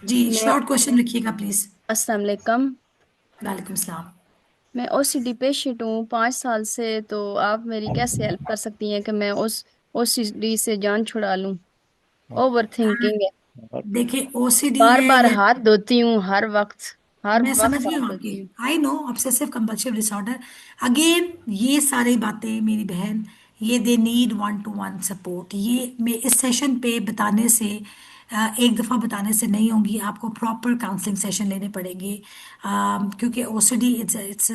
जी, मैं शॉर्ट क्वेश्चन रखिएगा प्लीज। अस्सलाम वालेकुम। वालेकुम सलाम। मैं ओसीडी पेशेंट हूँ 5 साल से, तो आप मेरी कैसे हेल्प कर सकती हैं कि मैं उस ओसीडी से जान छुड़ा लूँ? ओवर थिंकिंग है, देखिए OCD बार है बार ये, हाथ धोती हूँ, हर मैं वक्त समझ गई हाथ हूँ आपकी, धोती हूँ। I know obsessive compulsive disorder. Again ये सारी बातें मेरी बहन, ये दे नीड 1 to 1 सपोर्ट। ये मैं इस सेशन पे बताने से, एक दफ़ा बताने से नहीं होंगी, आपको प्रॉपर काउंसलिंग सेशन लेने पड़ेंगे। क्योंकि OCD इट्स इट्स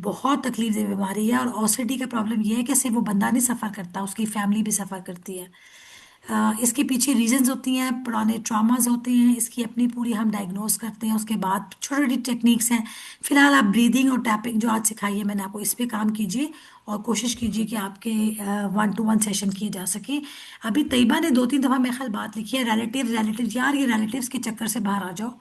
बहुत तकलीफ दे बीमारी है, और OCD का प्रॉब्लम ये है कि सिर्फ वो बंदा नहीं सफ़र करता, उसकी फैमिली भी सफ़र करती है। इसके पीछे रीजंस होती हैं, पुराने ट्रॉमास होते हैं, इसकी अपनी पूरी हम डायग्नोस करते हैं। उसके बाद छोटी छोटी टेक्निक्स हैं। फिलहाल आप ब्रीदिंग और टैपिंग जो आज सिखाई है मैंने आपको, इस पे काम कीजिए और कोशिश कीजिए कि आपके 1 to 1 सेशन किए जा सके। अभी तैयबा ने 2 3 दफ़ा मेरे ख्याल बात लिखी है, रिलेटिव यार, ये रिलेटिव्स के चक्कर से बाहर आ जाओ।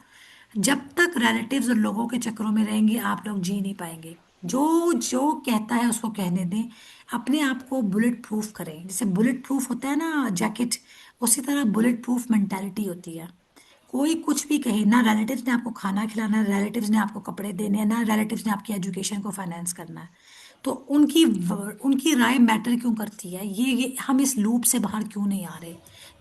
जब तक रिलेटिव्स और लोगों के चक्करों में रहेंगे आप लोग जी नहीं पाएंगे। जो जो कहता है उसको कहने दें, अपने आप को बुलेट प्रूफ करें। जैसे बुलेट प्रूफ होता है ना जैकेट, उसी तरह बुलेट प्रूफ मेंटालिटी होती है। कोई कुछ भी कहे ना, रिलेटिव्स ने आपको खाना खिलाना है, रिलेटिव्स ने आपको कपड़े देने हैं, ना रिलेटिव्स ने आपकी एजुकेशन को फाइनेंस करना है। तो उनकी राय मैटर क्यों करती है? ये हम इस लूप से बाहर क्यों नहीं आ रहे?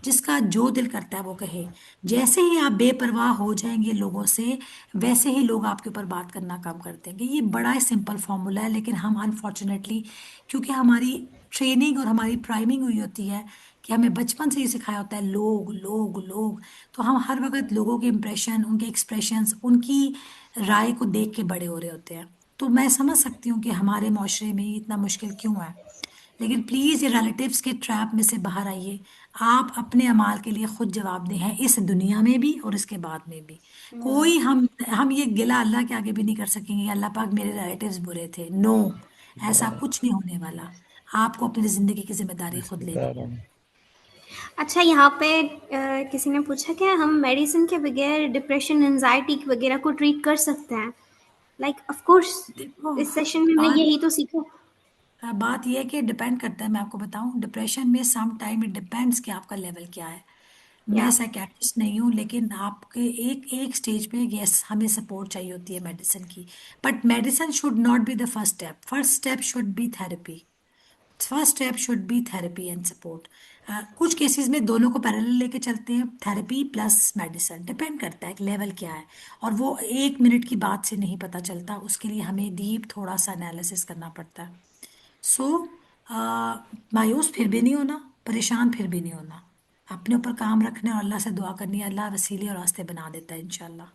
जिसका जो दिल करता है वो कहे। जैसे ही आप बेपरवाह हो जाएंगे लोगों से, वैसे ही लोग आपके ऊपर बात करना कम कर देंगे। ये बड़ा सिंपल फॉर्मूला है, लेकिन हम अनफॉर्चुनेटली, क्योंकि हमारी ट्रेनिंग और हमारी प्राइमिंग हुई होती है कि हमें बचपन से ये सिखाया होता है लोग लोग लोग, तो हम हर वक्त लोगों के इंप्रेशन, उनके एक्सप्रेशंस, उनकी राय को देख के बड़े हो रहे होते हैं। तो मैं समझ सकती हूँ कि हमारे माशरे में इतना मुश्किल क्यों है। लेकिन प्लीज़ ये रिलेटिव्स के ट्रैप में से बाहर आइए। आप अपने अमाल के लिए खुद जवाबदेह हैं, इस दुनिया में भी और इसके बाद में भी। कोई हम ये गिला अल्लाह के आगे भी नहीं कर सकेंगे, अल्लाह पाक मेरे रिलेटिव्स बुरे थे। नो, ऐसा कुछ नहीं होने वाला। आपको अपनी जिंदगी की जिम्मेदारी खुद लेनी है। अच्छा, यहाँ पे किसी ने पूछा कि हम मेडिसिन के बगैर डिप्रेशन, एंजाइटी वगैरह को ट्रीट कर सकते हैं? लाइक ऑफ कोर्स, देखो, इस सेशन में हमने बात यही तो सीखा। बात यह है कि डिपेंड करता है। मैं आपको बताऊं, डिप्रेशन में सम टाइम इट डिपेंड्स कि आपका लेवल क्या है। मैं या साइकेट्रिस्ट नहीं हूँ, लेकिन आपके एक एक स्टेज पे यस हमें सपोर्ट चाहिए होती है मेडिसिन की। But medicine should not be the first step. First step should be therapy. First step should be therapy and support. कुछ केसेस में दोनों को पैरेलल लेके चलते हैं, थेरेपी प्लस मेडिसिन। डिपेंड करता है कि लेवल क्या है, और वो 1 मिनट की बात से नहीं पता चलता। उसके लिए हमें डीप थोड़ा सा एनालिसिस करना पड़ता है। सो मायूस फिर भी नहीं होना, परेशान फिर भी नहीं होना। अपने ऊपर काम रखना है और अल्लाह से दुआ करनी है। अल्लाह वसीले और रास्ते बना देता है इंशाल्लाह।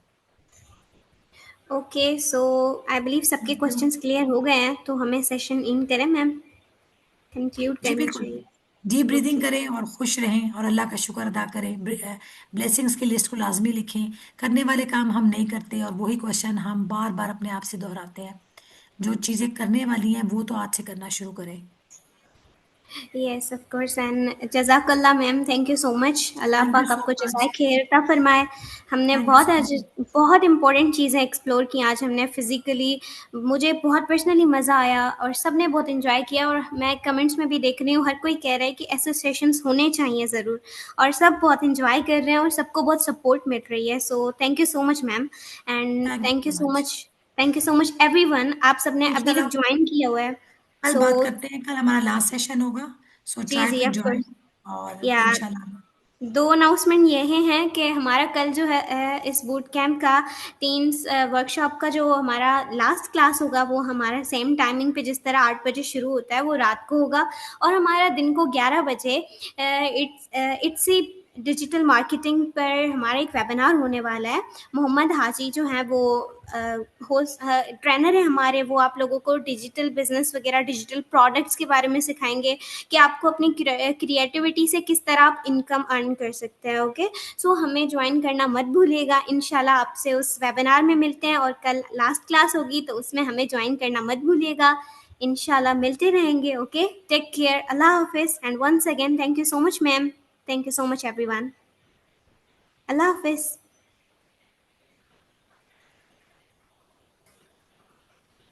ओके, सो आई बिलीव सबके थैंक यू। क्वेश्चंस क्लियर हो गए हैं, तो हमें सेशन इन करें मैम, कंक्लूड जी करना बिल्कुल। चाहिए। डीप ब्रीदिंग ओके, करें और खुश रहें और अल्लाह का शुक्र अदा करें। ब्लेसिंग्स की लिस्ट को लाजमी लिखें। करने वाले काम हम नहीं करते और वही क्वेश्चन हम बार बार अपने आप से दोहराते हैं। जो चीज़ें करने वाली हैं वो तो आज से करना शुरू करें। यस ऑफ कोर्स, एंड जज़ाकल्ला ma'am, thank you so much. Allah thank you पाक सो आपको जज़ाए मच। खैर अता फरमाए। हमने थैंक यू बहुत सो आज मच। बहुत इंपॉर्टेंट चीज़ें एक्सप्लोर की आज हमने फिज़िकली। मुझे बहुत पर्सनली मज़ा आया और सब ने बहुत इन्जॉय किया, और मैं कमेंट्स में भी देख रही हूँ हर कोई कह रहा है कि ऐसे सेशंस होने चाहिए ज़रूर, और सब बहुत इन्जॉय कर रहे हैं और सबको बहुत सपोर्ट मिल रही है। So thank you so much ma'am, and thank you so much. Thank you so much everyone. आप सबने अभी तक इंशाल्लाह ज्वाइन किया हुआ है। कल सो बात करते हैं। कल हमारा लास्ट सेशन होगा। सो जी ट्राई जी, टू ऑफ ज्वाइन। कोर्स। और या इंशाल्लाह। दो अनाउंसमेंट ये हैं कि हमारा कल जो है इस बूट कैंप का टीन वर्कशॉप का जो हमारा लास्ट क्लास होगा, वो हमारा सेम टाइमिंग पे जिस तरह 8 बजे शुरू होता है वो रात को होगा, और हमारा दिन को 11 बजे इट्स डिजिटल मार्केटिंग पर हमारा एक वेबिनार होने वाला है। मोहम्मद हाजी जो हैं वो होस्ट ट्रेनर है हमारे, वो आप लोगों को डिजिटल बिजनेस वगैरह, डिजिटल प्रोडक्ट्स के बारे में सिखाएंगे कि आपको अपनी क्रिएटिविटी से किस तरह आप इनकम अर्न कर सकते हैं। ओके, सो हमें ज्वाइन करना मत भूलिएगा। इंशाल्लाह आपसे उस वेबिनार में मिलते हैं, और कल लास्ट क्लास होगी तो उसमें हमें ज्वाइन करना मत भूलिएगा। इंशाल्लाह मिलते रहेंगे। ओके, टेक केयर, अल्लाह हाफिज़, and once again thank you so much ma'am, thank you so much everyone, Allah हाफिज़।